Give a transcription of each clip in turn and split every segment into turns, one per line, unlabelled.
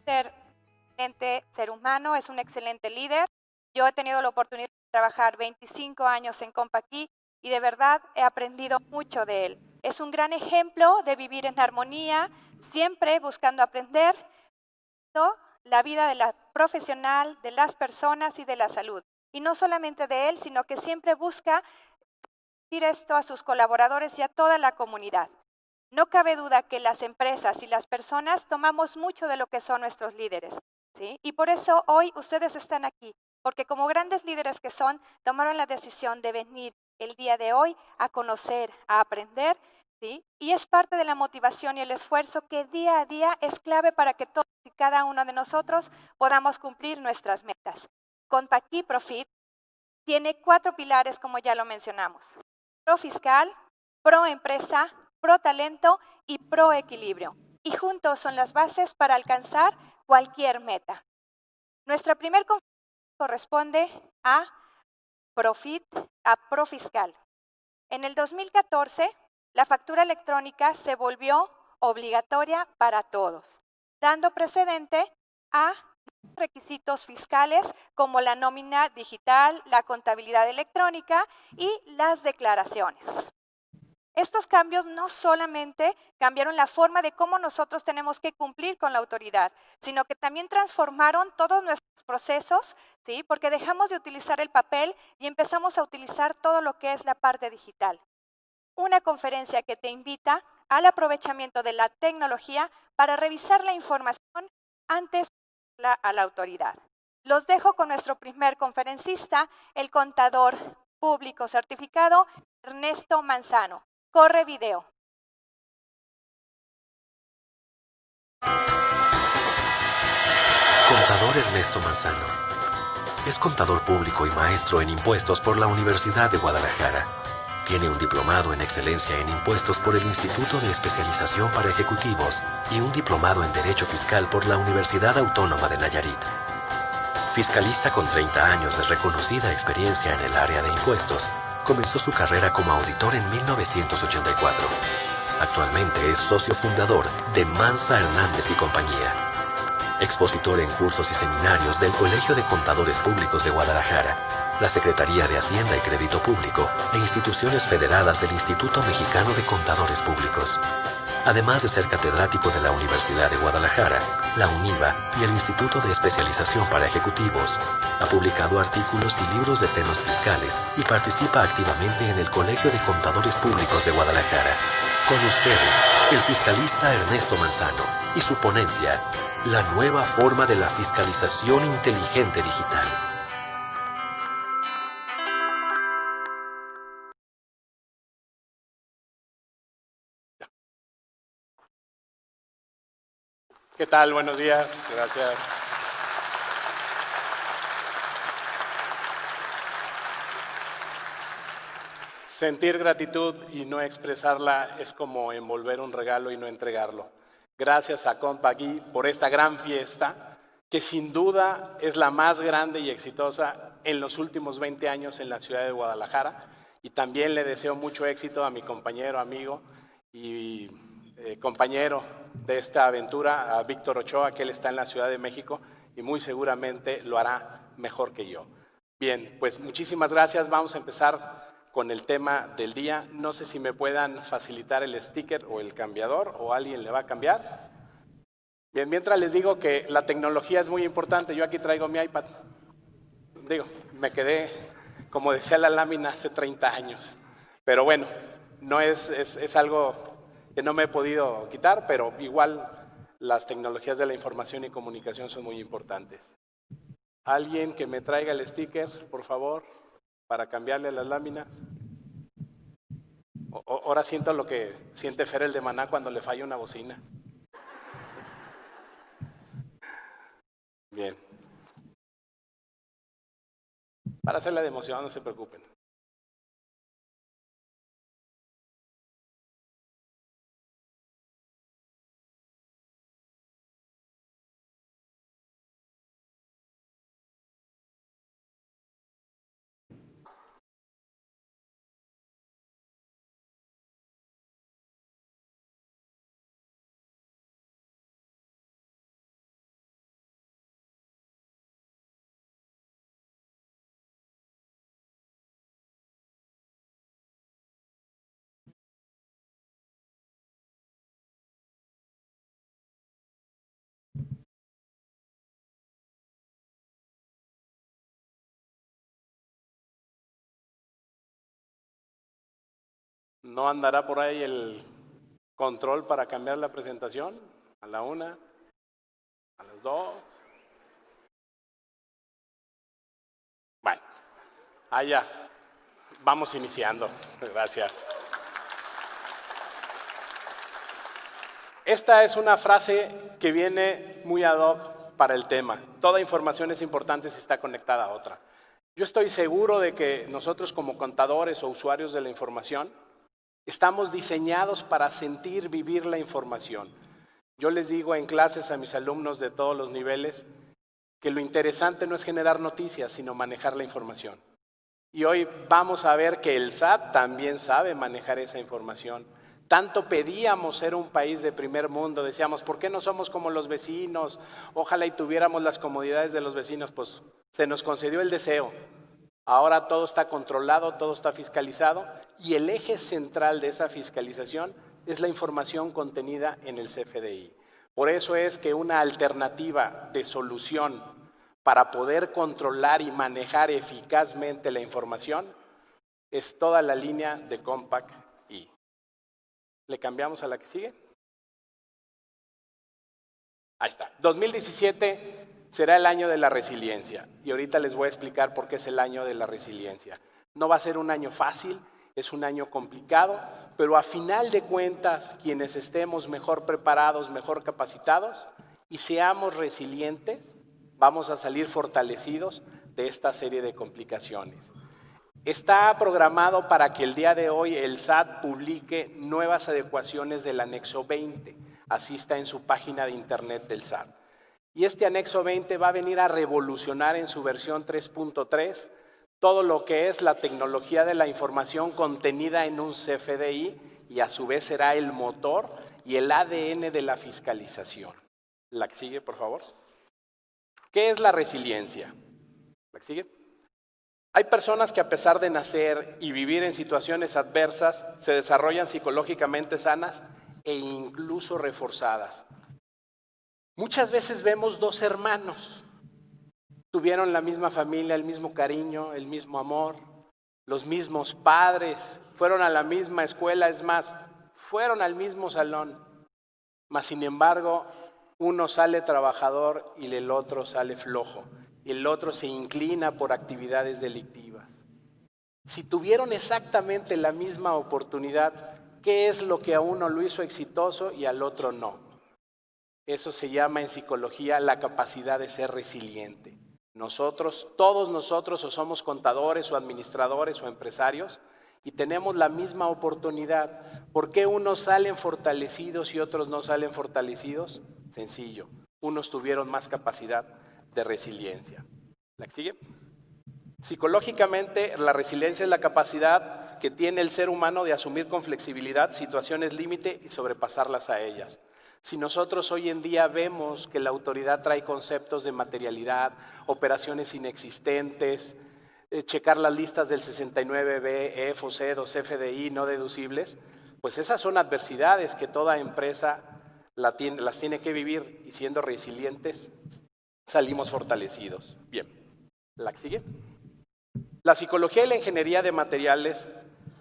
ser un excelente ser humano, es un excelente líder. Yo he tenido la oportunidad de trabajar 25 años en Compaqui y de verdad he aprendido mucho de él. Es un gran ejemplo de vivir en armonía, siempre buscando aprender la vida de la profesional, de las personas y de la salud. Y no solamente de él, sino que siempre busca decir esto a sus colaboradores y a toda la comunidad. No cabe duda que las empresas y las personas tomamos mucho de lo que son nuestros líderes, ¿sí? Y por eso hoy ustedes están aquí, porque como grandes líderes que son, tomaron la decisión de venir el día de hoy a conocer, a aprender, ¿sí? Y es parte de la motivación y el esfuerzo que día a día es clave para que todos y cada uno de nosotros podamos cumplir nuestras metas. Compaqui Profit tiene 4 pilares, como ya lo mencionamos: pro fiscal, pro empresa, pro talento y pro equilibrio. Y juntos son las bases para alcanzar cualquier meta. Nuestra primera conferencia corresponde a Profit, a pro fiscal. En el 2014, la factura electrónica se volvió obligatoria para todos, dando precedente a requisitos fiscales como la nómina digital, la contabilidad electrónica y las declaraciones. Estos cambios no solamente cambiaron la forma de cómo nosotros tenemos que cumplir con la autoridad, sino que también transformaron todos nuestros procesos, ¿sí? Porque dejamos de utilizar el papel y empezamos a utilizar todo lo que es la parte digital. Una conferencia que te invita al aprovechamiento de la tecnología para revisar la información antes de darla a la autoridad. Los dejo con nuestro primer conferencista, el contador público certificado Ernesto Manzano. Corre video.
Contador Ernesto Manzano. Es contador público y maestro en impuestos por la Universidad de Guadalajara. Tiene un diplomado en excelencia en impuestos por el Instituto de Especialización para Ejecutivos y un diplomado en Derecho Fiscal por la Universidad Autónoma de Nayarit. Fiscalista con 30 años de reconocida experiencia en el área de impuestos, comenzó su carrera como auditor en 1984. Actualmente es socio fundador de Mansa Hernández y Compañía. Expositor en cursos y seminarios del Colegio de Contadores Públicos de Guadalajara, la Secretaría de Hacienda y Crédito Público e instituciones federadas del Instituto Mexicano de Contadores Públicos. Además de ser catedrático de la Universidad de Guadalajara, la UNIVA y el Instituto de Especialización para Ejecutivos, ha publicado artículos y libros de temas fiscales y participa activamente en el Colegio de Contadores Públicos de Guadalajara. Con ustedes, el fiscalista Ernesto Manzano y su ponencia, la nueva forma de la fiscalización inteligente digital.
¿Qué tal? Buenos días. Gracias. Sentir gratitud y no expresarla es como envolver un regalo y no entregarlo. Gracias a Compaqui por esta gran fiesta, que sin duda es la más grande y exitosa en los últimos 20 años en la ciudad de Guadalajara. Y también le deseo mucho éxito a mi compañero, amigo y compañero de esta aventura, a Víctor Ochoa, que él está en la Ciudad de México y muy seguramente lo hará mejor que yo. Bien, pues muchísimas gracias. Vamos a empezar con el tema del día. No sé si me puedan facilitar el sticker o el cambiador, o alguien le va a cambiar. Bien, mientras les digo que la tecnología es muy importante. Yo aquí traigo mi iPad. Me quedé, como decía la lámina, hace 30 años. Pero bueno, no es algo que no me he podido quitar, pero igual las tecnologías de la información y comunicación son muy importantes. Alguien que me traiga el sticker, por favor, para cambiarle las láminas. Ahora siento lo que siente Fer el de Maná cuando le falla una bocina. Bien. Para hacerla de emoción, no se preocupen. ¿No andará por ahí el control para cambiar la presentación? A la 1, a las 2. Bueno, allá. Vamos iniciando. Gracias. Esta es una frase que viene muy ad hoc para el tema. Toda información es importante si está conectada a otra. Yo estoy seguro de que nosotros como contadores o usuarios de la información estamos diseñados para sentir, vivir la información. Yo les digo en clases a mis alumnos de todos los niveles que lo interesante no es generar noticias, sino manejar la información. Y hoy vamos a ver que el SAT también sabe manejar esa información. Tanto pedíamos ser un país de primer mundo, decíamos, ¿por qué no somos como los vecinos? Ojalá y tuviéramos las comodidades de los vecinos, pues se nos concedió el deseo. Ahora todo está controlado, todo está fiscalizado y el eje central de esa fiscalización es la información contenida en el CFDI. Por eso es que una alternativa de solución para poder controlar y manejar eficazmente la información es toda la línea de Compact-I. ¿Le cambiamos a la que sigue? Ahí está. 2017 será el año de la resiliencia y ahorita les voy a explicar por qué es el año de la resiliencia. No va a ser un año fácil, es un año complicado, pero a final de cuentas, quienes estemos mejor preparados, mejor capacitados y seamos resilientes, vamos a salir fortalecidos de esta serie de complicaciones. Está programado para que el día de hoy el SAT publique nuevas adecuaciones del anexo 20, así está en su página de internet del SAT. Y este anexo 20 va a venir a revolucionar en su versión 3.3 todo lo que es la tecnología de la información contenida en un CFDI y a su vez será el motor y el ADN de la fiscalización. La que sigue, por favor. ¿Qué es la resiliencia? ¿La que sigue? Hay personas que a pesar de nacer y vivir en situaciones adversas, se desarrollan psicológicamente sanas e incluso reforzadas. Muchas veces vemos dos hermanos, tuvieron la misma familia, el mismo cariño, el mismo amor, los mismos padres, fueron a la misma escuela, es más, fueron al mismo salón, mas sin embargo, uno sale trabajador y el otro sale flojo, y el otro se inclina por actividades delictivas. Si tuvieron exactamente la misma oportunidad, ¿qué es lo que a uno lo hizo exitoso y al otro no? Eso se llama en psicología la capacidad de ser resiliente. Nosotros, todos nosotros, o somos contadores o administradores o empresarios y tenemos la misma oportunidad. ¿Por qué unos salen fortalecidos y otros no salen fortalecidos? Sencillo, unos tuvieron más capacidad de resiliencia. ¿La que sigue? Psicológicamente, la resiliencia es la capacidad que tiene el ser humano de asumir con flexibilidad situaciones límite y sobrepasarlas a ellas. Si nosotros hoy en día vemos que la autoridad trae conceptos de materialidad, operaciones inexistentes, checar las listas del 69B, EFO, CEDOS, FDI no deducibles, pues esas son adversidades que toda empresa las tiene que vivir y siendo resilientes salimos fortalecidos. Bien, ¿la que sigue? La psicología y la ingeniería de materiales,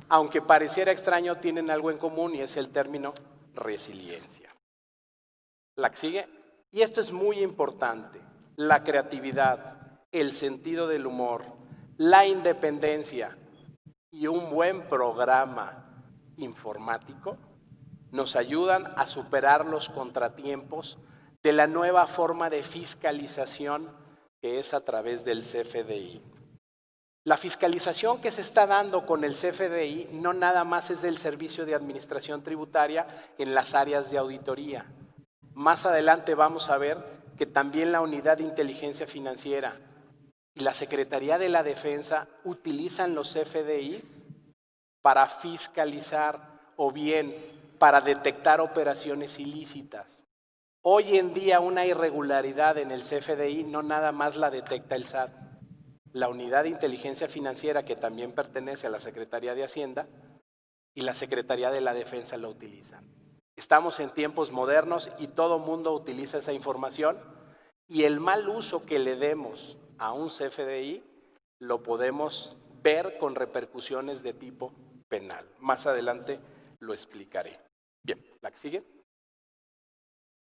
aunque pareciera extraño, tienen algo en común y es el término resiliencia. La que sigue, y esto es muy importante, la creatividad, el sentido del humor, la independencia y un buen programa informático nos ayudan a superar los contratiempos de la nueva forma de fiscalización que es a través del CFDI. La fiscalización que se está dando con el CFDI no nada más es del Servicio de Administración Tributaria en las áreas de auditoría. Más adelante vamos a ver que también la Unidad de Inteligencia Financiera y la Secretaría de la Defensa utilizan los CFDIs para fiscalizar o bien para detectar operaciones ilícitas. Hoy en día una irregularidad en el CFDI no nada más la detecta el SAT. La Unidad de Inteligencia Financiera, que también pertenece a la Secretaría de Hacienda, y la Secretaría de la Defensa la utilizan. Estamos en tiempos modernos y todo mundo utiliza esa información y el mal uso que le demos a un CFDI lo podemos ver con repercusiones de tipo penal. Más adelante lo explicaré. Bien, la que sigue.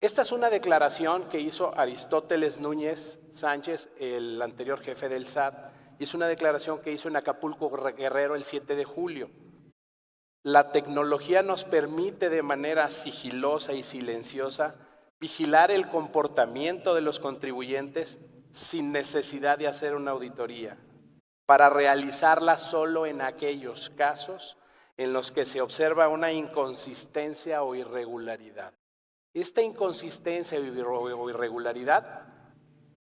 Esta es una declaración que hizo Aristóteles Núñez Sánchez, el anterior jefe del SAT, y es una declaración que hizo en Acapulco, Guerrero, el 7 de julio. La tecnología nos permite de manera sigilosa y silenciosa vigilar el comportamiento de los contribuyentes sin necesidad de hacer una auditoría, para realizarla solo en aquellos casos en los que se observa una inconsistencia o irregularidad. Esta inconsistencia o irregularidad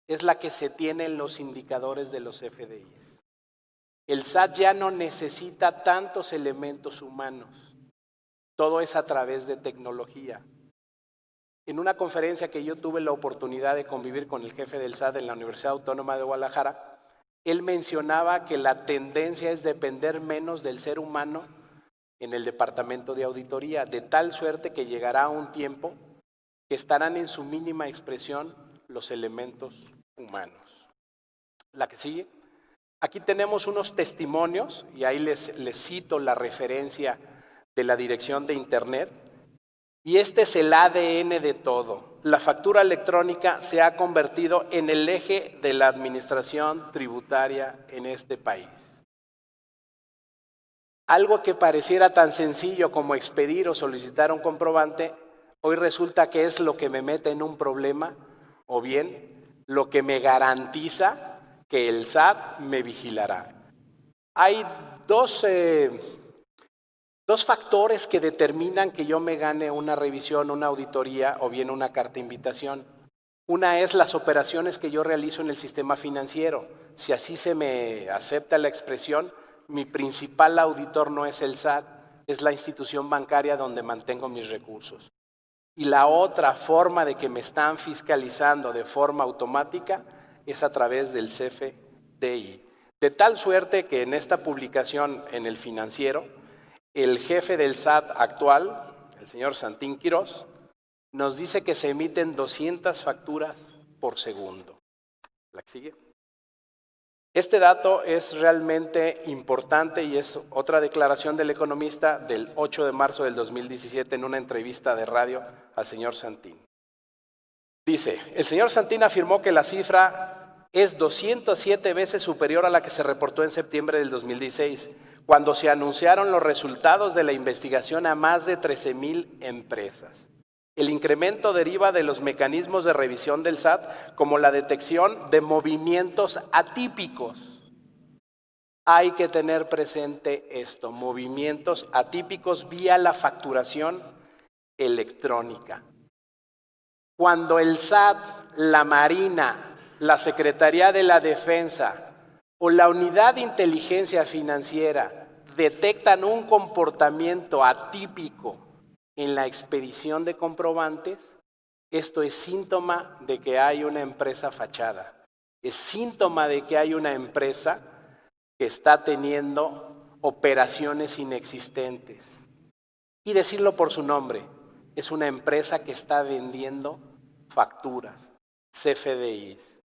es la que se tiene en los indicadores de los FDIs. El SAT ya no necesita tantos elementos humanos. Todo es a través de tecnología. En una conferencia que yo tuve la oportunidad de convivir con el jefe del SAT en la Universidad Autónoma de Guadalajara, él mencionaba que la tendencia es depender menos del ser humano en el departamento de auditoría, de tal suerte que llegará un tiempo que estarán en su mínima expresión los elementos humanos. La que sigue. Aquí tenemos unos testimonios, y ahí les cito la referencia de la dirección de internet. Y este es el ADN de todo. La factura electrónica se ha convertido en el eje de la administración tributaria en este país. Algo que pareciera tan sencillo como expedir o solicitar un comprobante, hoy resulta que es lo que me mete en un problema, o bien lo que me garantiza que el SAT me vigilará. Hay dos factores que determinan que yo me gane una revisión, una auditoría o bien una carta de invitación. Una es las operaciones que yo realizo en el sistema financiero. Si así se me acepta la expresión, mi principal auditor no es el SAT, es la institución bancaria donde mantengo mis recursos. Y la otra forma de que me están fiscalizando de forma automática es a través del CFDI. De tal suerte que en esta publicación en el Financiero, el jefe del SAT actual, el señor Santín Quirós, nos dice que se emiten 200 facturas por segundo. ¿La que sigue? Este dato es realmente importante y es otra declaración del economista del 8 de marzo del 2017 en una entrevista de radio al señor Santín. Dice, el señor Santín afirmó que la cifra es 207 veces superior a la que se reportó en septiembre del 2016, cuando se anunciaron los resultados de la investigación a más de 13,000 empresas. El incremento deriva de los mecanismos de revisión del SAT, como la detección de movimientos atípicos. Hay que tener presente esto, movimientos atípicos vía la facturación electrónica. Cuando el SAT, la Marina, la Secretaría de la Defensa o la Unidad de Inteligencia Financiera detectan un comportamiento atípico en la expedición de comprobantes, esto es síntoma de que hay una empresa fachada. Es síntoma de que hay una empresa que está teniendo operaciones inexistentes. Y decirlo por su nombre, es una empresa que está vendiendo facturas, CFDIs.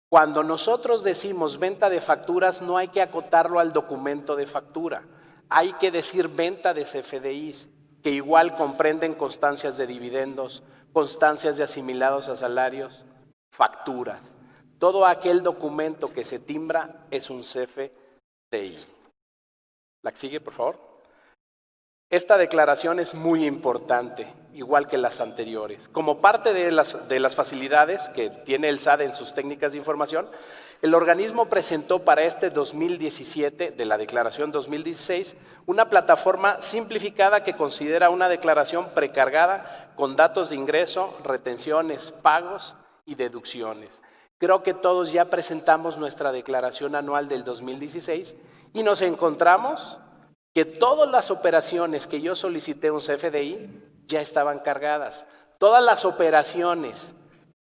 Cuando nosotros decimos venta de facturas, no hay que acotarlo al documento de factura. Hay que decir venta de CFDIs, que igual comprenden constancias de dividendos, constancias de asimilados a salarios, facturas. Todo aquel documento que se timbra es un CFDI. La que sigue, por favor. Esta declaración es muy importante, igual que las anteriores. Como parte de las facilidades que tiene el SAT en sus técnicas de información, el organismo presentó para este 2017, de la declaración 2016, una plataforma simplificada que considera una declaración precargada con datos de ingreso, retenciones, pagos y deducciones. Creo que todos ya presentamos nuestra declaración anual del 2016 y nos encontramos que todas las operaciones que yo solicité un CFDI ya estaban cargadas. Todas las operaciones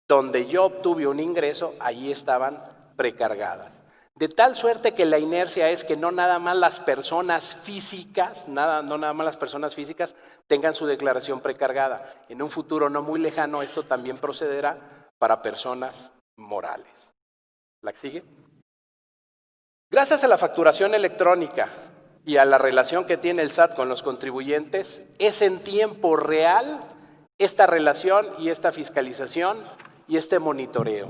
donde yo obtuve un ingreso, allí estaban precargadas. De tal suerte que la inercia es que no nada más las personas físicas, no nada más las personas físicas tengan su declaración precargada. En un futuro no muy lejano esto también procederá para personas morales. ¿La que sigue? Gracias a la facturación electrónica y a la relación que tiene el SAT con los contribuyentes, es en tiempo real esta relación y esta fiscalización y este monitoreo.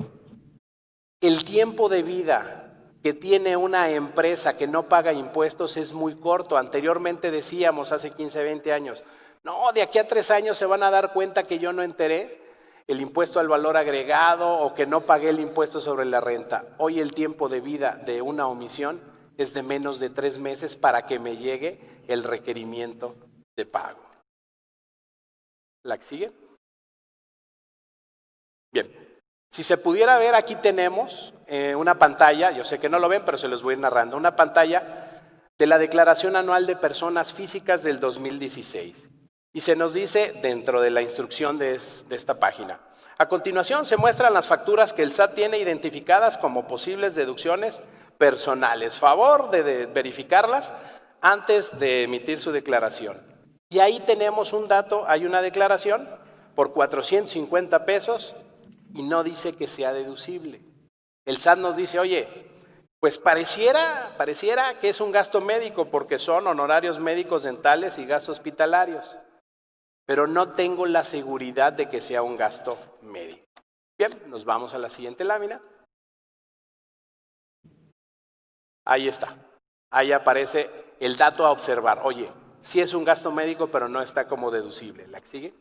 El tiempo de vida que tiene una empresa que no paga impuestos es muy corto. Anteriormente decíamos, hace 15, 20 años, no, de aquí a 3 años se van a dar cuenta que yo no enteré el impuesto al valor agregado o que no pagué el impuesto sobre la renta. Hoy el tiempo de vida de una omisión es de menos de 3 meses para que me llegue el requerimiento de pago. ¿La que sigue? Bien, si se pudiera ver, aquí tenemos una pantalla, yo sé que no lo ven, pero se los voy a ir narrando, una pantalla de la Declaración Anual de Personas Físicas del 2016. Y se nos dice dentro de la instrucción de esta página. A continuación se muestran las facturas que el SAT tiene identificadas como posibles deducciones personales. Favor de verificarlas antes de emitir su declaración. Y ahí tenemos un dato, hay una declaración por 450 pesos y no dice que sea deducible. El SAT nos dice, oye, pues pareciera que es un gasto médico porque son honorarios médicos dentales y gastos hospitalarios. Pero no tengo la seguridad de que sea un gasto médico. Bien, nos vamos a la siguiente lámina. Ahí está. Ahí aparece el dato a observar. Oye, sí es un gasto médico, pero no está como deducible. ¿La que sigue?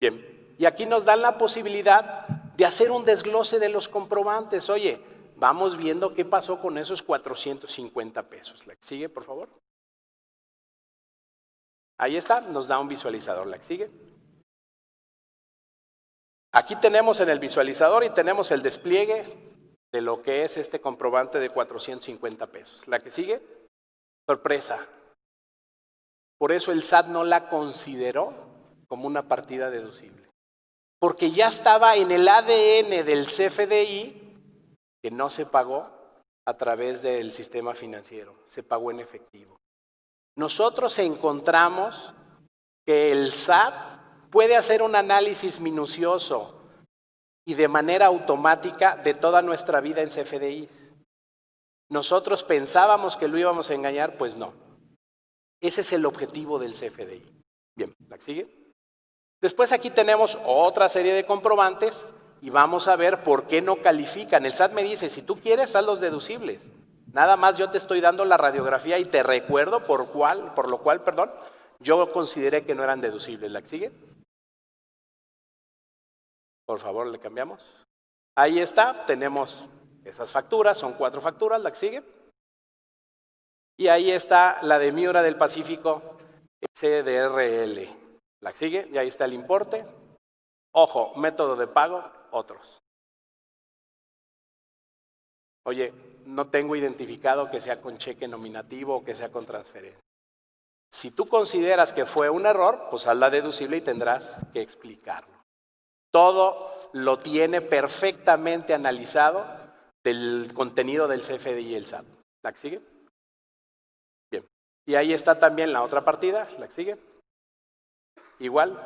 Bien, y aquí nos dan la posibilidad de hacer un desglose de los comprobantes. Oye, vamos viendo qué pasó con esos 450 pesos. ¿La que sigue, por favor? Ahí está, nos da un visualizador. ¿La que sigue? Aquí tenemos en el visualizador y tenemos el despliegue de lo que es este comprobante de 450 pesos. ¿La que sigue? Sorpresa. Por eso el SAT no la consideró como una partida deducible. Porque ya estaba en el ADN del CFDI que no se pagó a través del sistema financiero, se pagó en efectivo. Nosotros encontramos que el SAT puede hacer un análisis minucioso y de manera automática de toda nuestra vida en CFDIs. Nosotros pensábamos que lo íbamos a engañar, pues no. Ese es el objetivo del CFDI. Bien, ¿la que sigue? Después aquí tenemos otra serie de comprobantes y vamos a ver por qué no califican. El SAT me dice, si tú quieres, haz los deducibles. Nada más yo te estoy dando la radiografía y te recuerdo por lo cual, yo consideré que no eran deducibles. ¿La que sigue? Por favor, le cambiamos. Ahí está, tenemos esas facturas, son 4 facturas. ¿La que sigue? Y ahí está la de Miura del Pacífico SDRL. ¿La que sigue? Y ahí está el importe. Ojo, método de pago, otros. Oye, no tengo identificado que sea con cheque nominativo o que sea con transferencia. Si tú consideras que fue un error, pues haz la deducible y tendrás que explicarlo. Todo lo tiene perfectamente analizado del contenido del CFDI y el SAT. ¿La que sigue? Bien. Y ahí está también la otra partida. ¿La que sigue? Igual,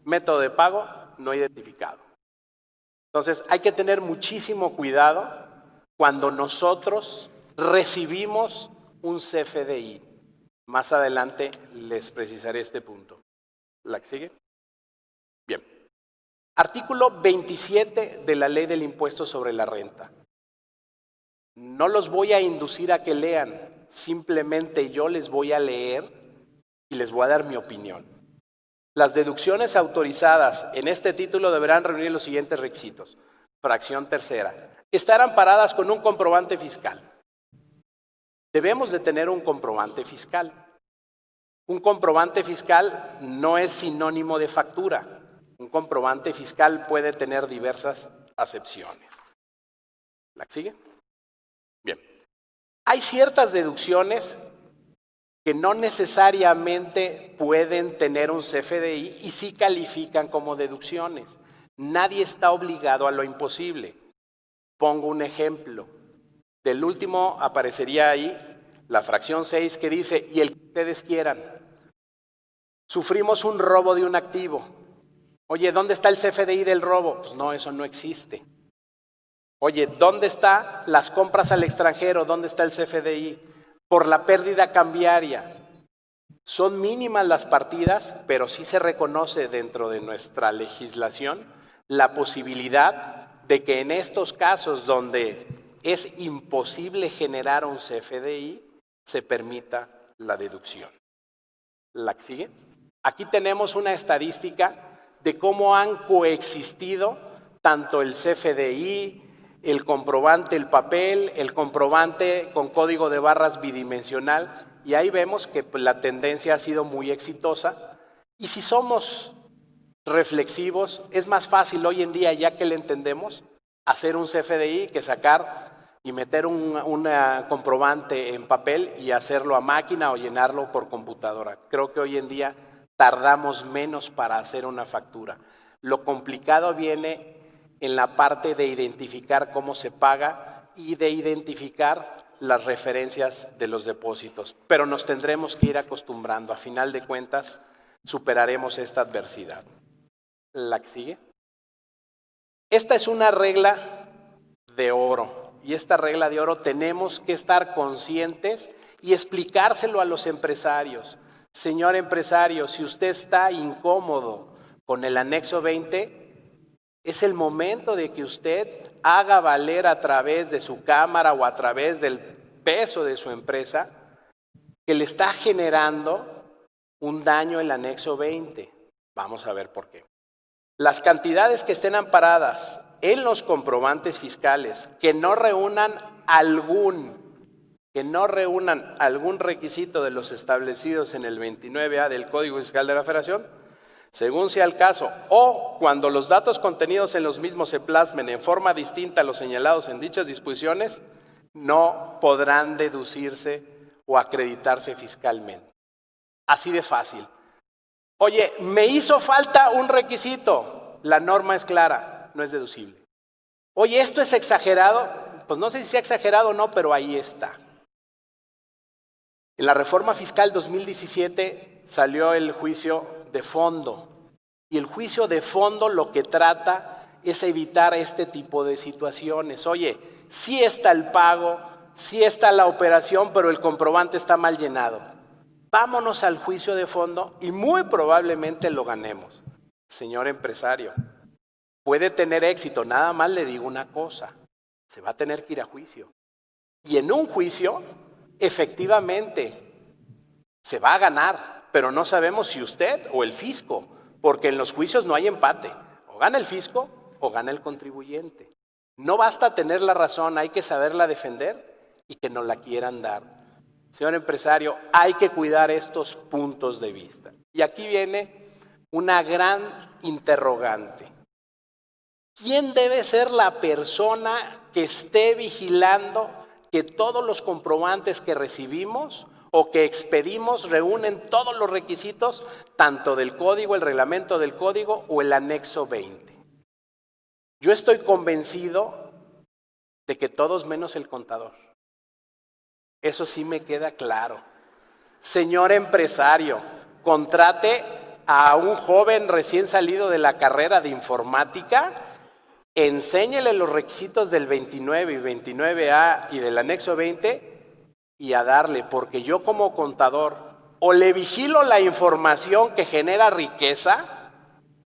método de pago no identificado. Entonces, hay que tener muchísimo cuidado cuando nosotros recibimos un CFDI. Más adelante les precisaré este punto. ¿La que sigue? Bien. Artículo 27 de la Ley del Impuesto sobre la Renta. No los voy a inducir a que lean, simplemente yo les voy a leer y les voy a dar mi opinión. Las deducciones autorizadas en este título deberán reunir los siguientes requisitos. Fracción tercera. Estar amparadas con un comprobante fiscal. Debemos de tener un comprobante fiscal. Un comprobante fiscal no es sinónimo de factura. Un comprobante fiscal puede tener diversas acepciones. ¿La que sigue? Bien. Hay ciertas deducciones que no necesariamente pueden tener un CFDI y sí califican como deducciones. Nadie está obligado a lo imposible. Pongo un ejemplo. Del último aparecería ahí la fracción 6 que dice, y el que ustedes quieran. Sufrimos un robo de un activo. Oye, ¿dónde está el CFDI del robo? Pues no, eso no existe. Oye, ¿dónde están las compras al extranjero? ¿Dónde está el CFDI? por la pérdida cambiaria. Son mínimas las partidas, pero sí se reconoce dentro de nuestra legislación la posibilidad de que en estos casos donde es imposible generar un CFDI, se permita la deducción. ¿La que sigue? Aquí tenemos una estadística de cómo han coexistido tanto el CFDI, el comprobante, el papel, el comprobante con código de barras bidimensional, y ahí vemos que la tendencia ha sido muy exitosa. Y si somos reflexivos, es más fácil hoy en día, ya que le entendemos, hacer un CFDI que sacar y meter un comprobante en papel y hacerlo a máquina o llenarlo por computadora. Creo que hoy en día tardamos menos para hacer una factura. Lo complicado viene en la parte de identificar cómo se paga y de identificar las referencias de los depósitos. Pero nos tendremos que ir acostumbrando. A final de cuentas, superaremos esta adversidad. ¿La que sigue? Esta es una regla de oro. Y esta regla de oro tenemos que estar conscientes y explicárselo a los empresarios. Señor empresario, si usted está incómodo con el anexo 20, es el momento de que usted haga valer a través de su cámara o a través del peso de su empresa que le está generando un daño el anexo 20. Vamos a ver por qué. Las cantidades que estén amparadas en los comprobantes fiscales que no reúnan algún requisito de los establecidos en el 29A del Código Fiscal de la Federación, según sea el caso, o cuando los datos contenidos en los mismos se plasmen en forma distinta a los señalados en dichas disposiciones, no podrán deducirse o acreditarse fiscalmente. Así de fácil. Oye, me hizo falta un requisito. La norma es clara, no es deducible. Oye, ¿esto es exagerado? Pues no sé si sea exagerado o no, pero ahí está. En la reforma fiscal 2017 salió el juicio de fondo. Y el juicio de fondo lo que trata es evitar este tipo de situaciones. Oye, sí está el pago, sí está la operación, pero el comprobante está mal llenado. Vámonos al juicio de fondo y muy probablemente lo ganemos. Señor empresario, puede tener éxito, nada más le digo una cosa, se va a tener que ir a juicio. Y en un juicio, efectivamente, se va a ganar, pero no sabemos si usted o el fisco, porque en los juicios no hay empate, o gana el fisco o gana el contribuyente. No basta tener la razón, hay que saberla defender y que nos la quieran dar. Señor empresario, hay que cuidar estos puntos de vista. Y aquí viene una gran interrogante. ¿Quién debe ser la persona que esté vigilando que todos los comprobantes que recibimos o que expedimos reúnen todos los requisitos, tanto del código, el reglamento del código o el anexo 20? Yo estoy convencido de que todos menos el contador. Eso sí me queda claro. Señor empresario, contrate a un joven recién salido de la carrera de informática, enséñele los requisitos del 29 y 29A y del anexo 20 y a darle, porque yo como contador o le vigilo la información que genera riqueza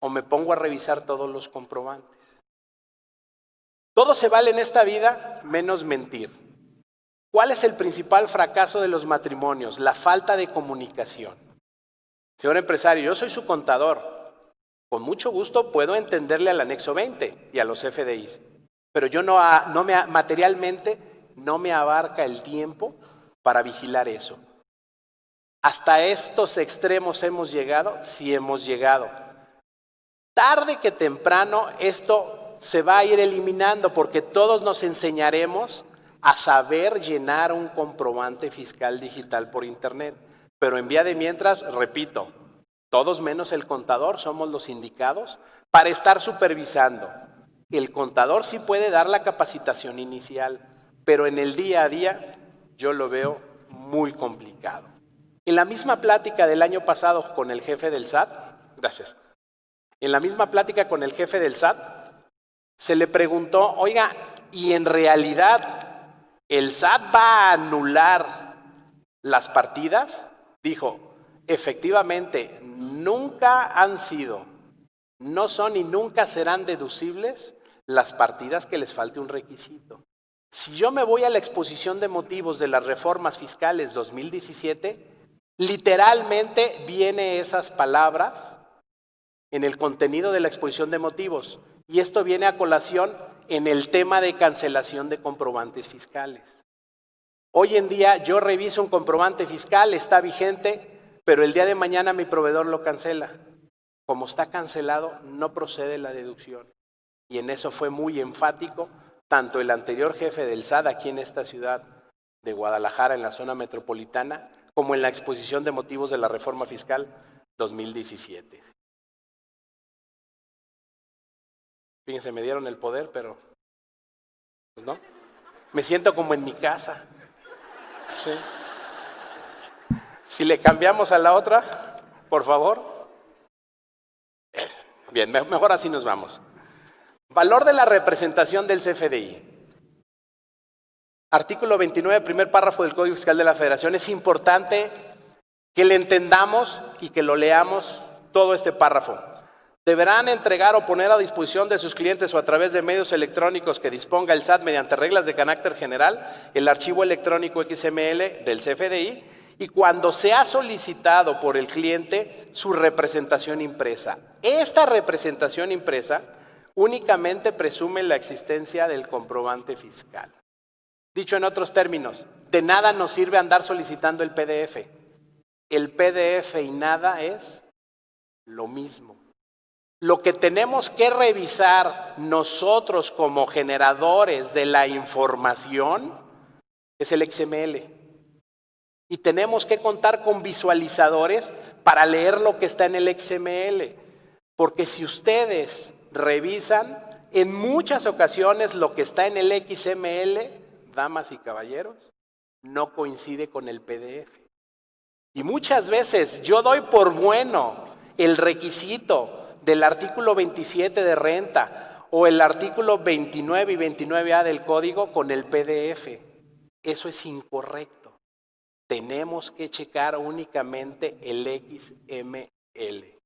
o me pongo a revisar todos los comprobantes. Todo se vale en esta vida menos mentir. ¿Cuál es el principal fracaso de los matrimonios? La falta de comunicación. Señor empresario, yo soy su contador. Con mucho gusto puedo entenderle al anexo 20 y a los FDIs, pero yo materialmente no me abarca el tiempo para vigilar eso. ¿Hasta estos extremos hemos llegado? Sí hemos llegado. Tarde que temprano esto se va a ir eliminando porque todos nos enseñaremos a saber llenar un comprobante fiscal digital por internet. Pero en vía de mientras, repito, todos menos el contador somos los indicados para estar supervisando. El contador sí puede dar la capacitación inicial, pero en el día a día yo lo veo muy complicado. En la misma plática del año pasado con el jefe del SAT, gracias, en la misma plática con el jefe del SAT, se le preguntó, oiga, ¿y en realidad el SAT va a anular las partidas, dijo, efectivamente, nunca han sido, no son y nunca serán deducibles las partidas que les falte un requisito. Si yo me voy a la exposición de motivos de las reformas fiscales 2017, literalmente viene esas palabras en el contenido de la exposición de motivos. Y esto viene a colación en el tema de cancelación de comprobantes fiscales. Hoy en día yo reviso un comprobante fiscal, está vigente, pero el día de mañana mi proveedor lo cancela. Como está cancelado, no procede la deducción. Y en eso fue muy enfático tanto el anterior jefe del SAT aquí en esta ciudad de Guadalajara, en la zona metropolitana, como en la exposición de motivos de la reforma fiscal 2017. Fíjense, me dieron el poder, pero pues no. Me siento como en mi casa. Sí. Si le cambiamos a la otra, por favor. Bien, mejor así nos vamos. Valor de la representación del CFDI. Artículo 29, primer párrafo del Código Fiscal de la Federación. Es importante que le entendamos y que lo leamos todo este párrafo. Deberán entregar o poner a disposición de sus clientes o a través de medios electrónicos que disponga el SAT mediante reglas de carácter general el archivo electrónico XML del CFDI y cuando sea solicitado por el cliente su representación impresa. Esta representación impresa únicamente presume la existencia del comprobante fiscal. Dicho en otros términos, de nada nos sirve andar solicitando el PDF. El PDF y nada es lo mismo. Lo que tenemos que revisar nosotros como generadores de la información es el XML. Y tenemos que contar con visualizadores para leer lo que está en el XML. Porque si ustedes revisan, en muchas ocasiones lo que está en el XML, damas y caballeros, no coincide con el PDF. Y muchas veces yo doy por bueno el requisito del artículo 27 de renta o el artículo 29 y 29A del código con el PDF. Eso es incorrecto. Tenemos que checar únicamente el XML.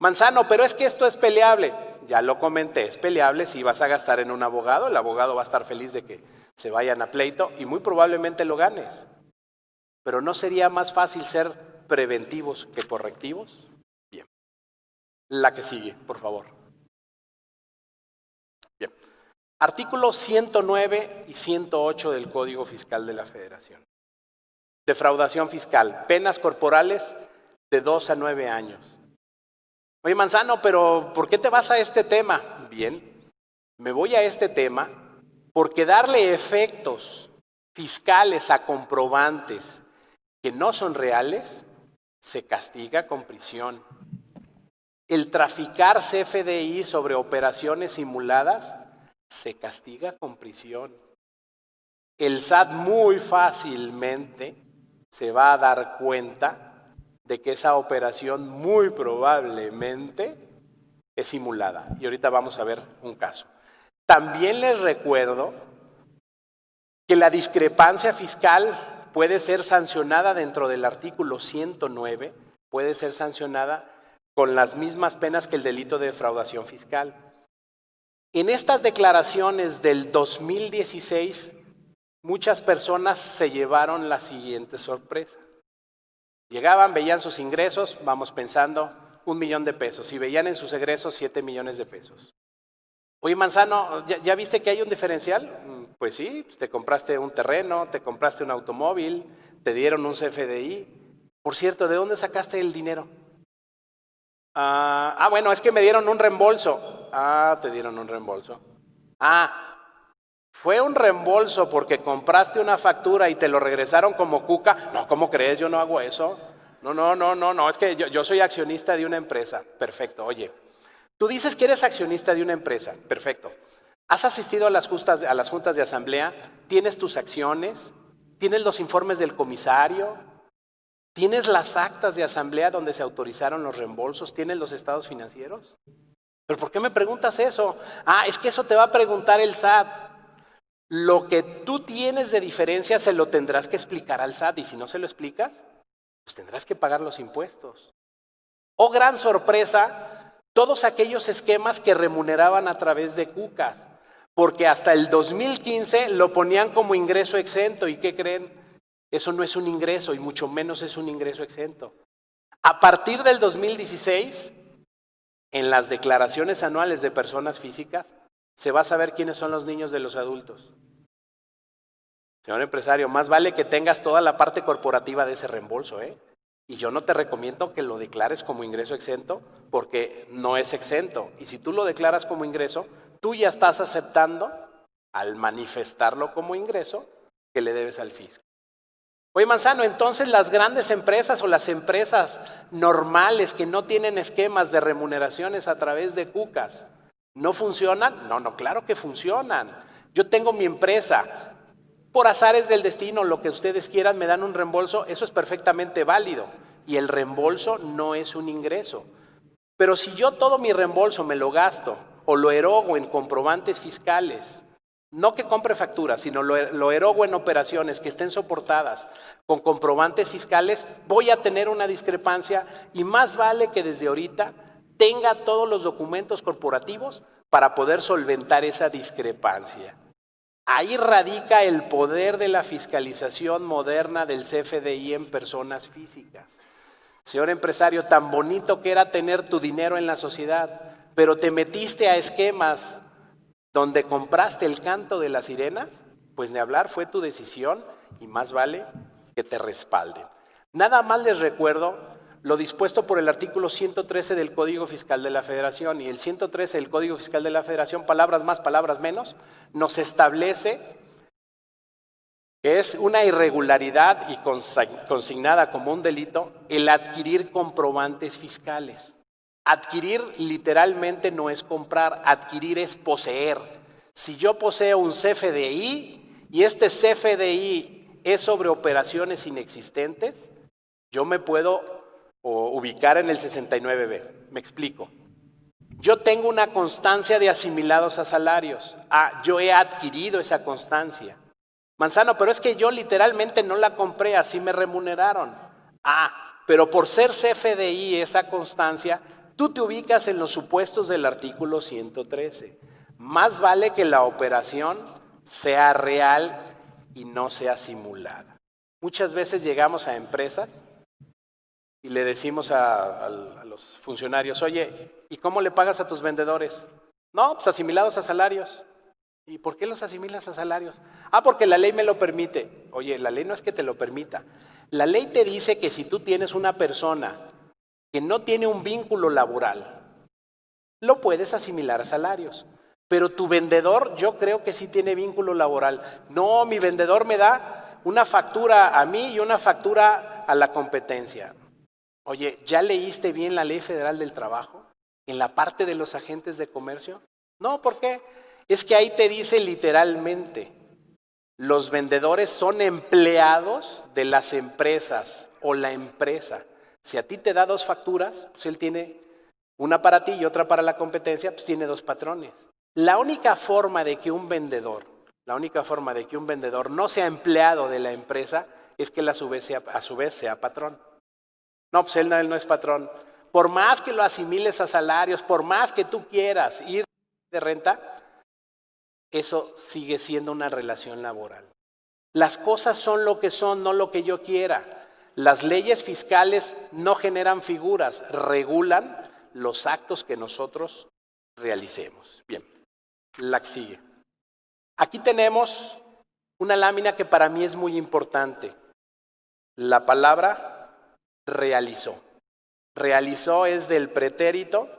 Manzano, pero es que esto es peleable. Ya lo comenté, es peleable si vas a gastar en un abogado. El abogado va a estar feliz de que se vayan a pleito y muy probablemente lo ganes. Pero ¿no sería más fácil ser preventivos que correctivos? Bien. La que sigue, por favor. Bien. Artículos 109 y 108 del Código Fiscal de la Federación. Defraudación fiscal. Penas corporales de 2 a 9 años. Oye, Manzano, pero ¿por qué te vas a este tema? Bien, me voy a este tema porque darle efectos fiscales a comprobantes que no son reales se castiga con prisión. El traficar CFDI sobre operaciones simuladas se castiga con prisión. El SAT muy fácilmente se va a dar cuenta de que esa operación muy probablemente es simulada. Y ahorita vamos a ver un caso. También les recuerdo que la discrepancia fiscal puede ser sancionada dentro del artículo 109, puede ser sancionada con las mismas penas que el delito de defraudación fiscal. En estas declaraciones del 2016, muchas personas se llevaron la siguiente sorpresa. Llegaban, veían sus ingresos, vamos pensando, 1 millón de pesos. Y veían en sus egresos 7 millones de pesos. Oye, Manzano, ¿ya viste que hay un diferencial? Pues sí, te compraste un terreno, te compraste un automóvil, te dieron un CFDI. Por cierto, ¿de dónde sacaste el dinero? Bueno, es que me dieron un reembolso. Te dieron un reembolso. Fue un reembolso porque compraste una factura y te lo regresaron como cuca. No, ¿cómo crees? Yo no hago eso. No, es que yo soy accionista de una empresa. Perfecto, oye, tú dices que eres accionista de una empresa. Perfecto. ¿Has asistido a las juntas de asamblea? ¿Tienes tus acciones? ¿Tienes los informes del comisario? ¿Tienes las actas de asamblea donde se autorizaron los reembolsos? ¿Tienes los estados financieros? ¿Pero por qué me preguntas eso? Es que eso te va a preguntar el SAT. Lo que tú tienes de diferencia se lo tendrás que explicar al SAT y si no se lo explicas, pues tendrás que pagar los impuestos. Oh, gran sorpresa, todos aquellos esquemas que remuneraban a través de cucas, porque hasta el 2015 lo ponían como ingreso exento. ¿Y qué creen? Eso no es un ingreso y mucho menos es un ingreso exento. A partir del 2016, en las declaraciones anuales de personas físicas, se va a saber quiénes son los niños de los adultos. Señor empresario, más vale que tengas toda la parte corporativa de ese reembolso, ¿eh? Y yo no te recomiendo que lo declares como ingreso exento porque no es exento. Y si tú lo declaras como ingreso, tú ya estás aceptando, al manifestarlo como ingreso, que le debes al fisco. Oye, Manzano, entonces las grandes empresas o las empresas normales que no tienen esquemas de remuneraciones a través de cucas, ¿no funcionan? No, claro que funcionan. Yo tengo mi empresa, por azares del destino, lo que ustedes quieran, me dan un reembolso, eso es perfectamente válido. Y el reembolso no es un ingreso. Pero si yo todo mi reembolso me lo gasto o lo erogo en comprobantes fiscales, no que compre facturas, sino lo erogo en operaciones que estén soportadas con comprobantes fiscales, voy a tener una discrepancia y más vale que desde ahorita tenga todos los documentos corporativos para poder solventar esa discrepancia. Ahí radica el poder de la fiscalización moderna del CFDI en personas físicas. Señor empresario, tan bonito que era tener tu dinero en la sociedad, pero te metiste a esquemas donde compraste el canto de las sirenas, pues ni hablar, fue tu decisión y más vale que te respalden. Nada más les recuerdo lo dispuesto por el artículo 113 del Código Fiscal de la Federación, y el 113 del Código Fiscal de la Federación, palabras más, palabras menos, nos establece que es una irregularidad y consignada como un delito el adquirir comprobantes fiscales. Adquirir literalmente no es comprar, adquirir es poseer. Si yo poseo un CFDI y este CFDI es sobre operaciones inexistentes, yo me puedo ubicar en el 69B. Me explico. Yo tengo una constancia de asimilados a salarios. Yo he adquirido esa constancia. Manzano, pero es que yo literalmente no la compré, así me remuneraron. Pero por ser CFDI esa constancia, tú te ubicas en los supuestos del artículo 113. Más vale que la operación sea real y no sea simulada. Muchas veces llegamos a empresas y le decimos a los funcionarios, oye, ¿y cómo le pagas a tus vendedores? No, pues asimilados a salarios. ¿Y por qué los asimilas a salarios? Porque la ley me lo permite. Oye, la ley no es que te lo permita. La ley te dice que si tú tienes una persona que no tiene un vínculo laboral, lo puedes asimilar a salarios. Pero tu vendedor, yo creo que sí tiene vínculo laboral. No, mi vendedor me da una factura a mí y una factura a la competencia. Oye, ¿ya leíste bien la Ley Federal del Trabajo en la parte de los agentes de comercio? No, ¿por qué? Es que ahí te dice literalmente, los vendedores son empleados de las empresas o la empresa. Si a ti te da 2 facturas, pues él tiene una para ti y otra para la competencia, pues tiene 2 patrones. La única forma de que un vendedor no sea empleado de la empresa es que él a su vez sea patrón. No, pues él no es patrón. Por más que lo asimiles a salarios, por más que tú quieras ir de renta, eso sigue siendo una relación laboral. Las cosas son lo que son, no lo que yo quiera. Las leyes fiscales no generan figuras, regulan los actos que nosotros realicemos. Bien, la que sigue. Aquí tenemos una lámina que para mí es muy importante. La palabra realizó. Realizó es del pretérito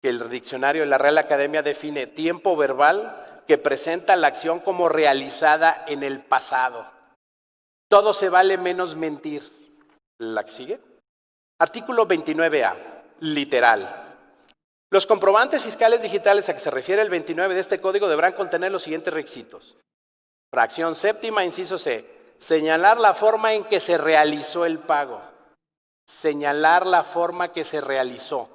que el diccionario de la Real Academia define tiempo verbal que presenta la acción como realizada en el pasado. Todo se vale menos mentir. ¿La que sigue? Artículo 29A, literal. Los comprobantes fiscales digitales a que se refiere el 29 de este código deberán contener los siguientes requisitos. Fracción séptima, inciso C. Señalar la forma en que se realizó el pago. Señalar la forma que se realizó.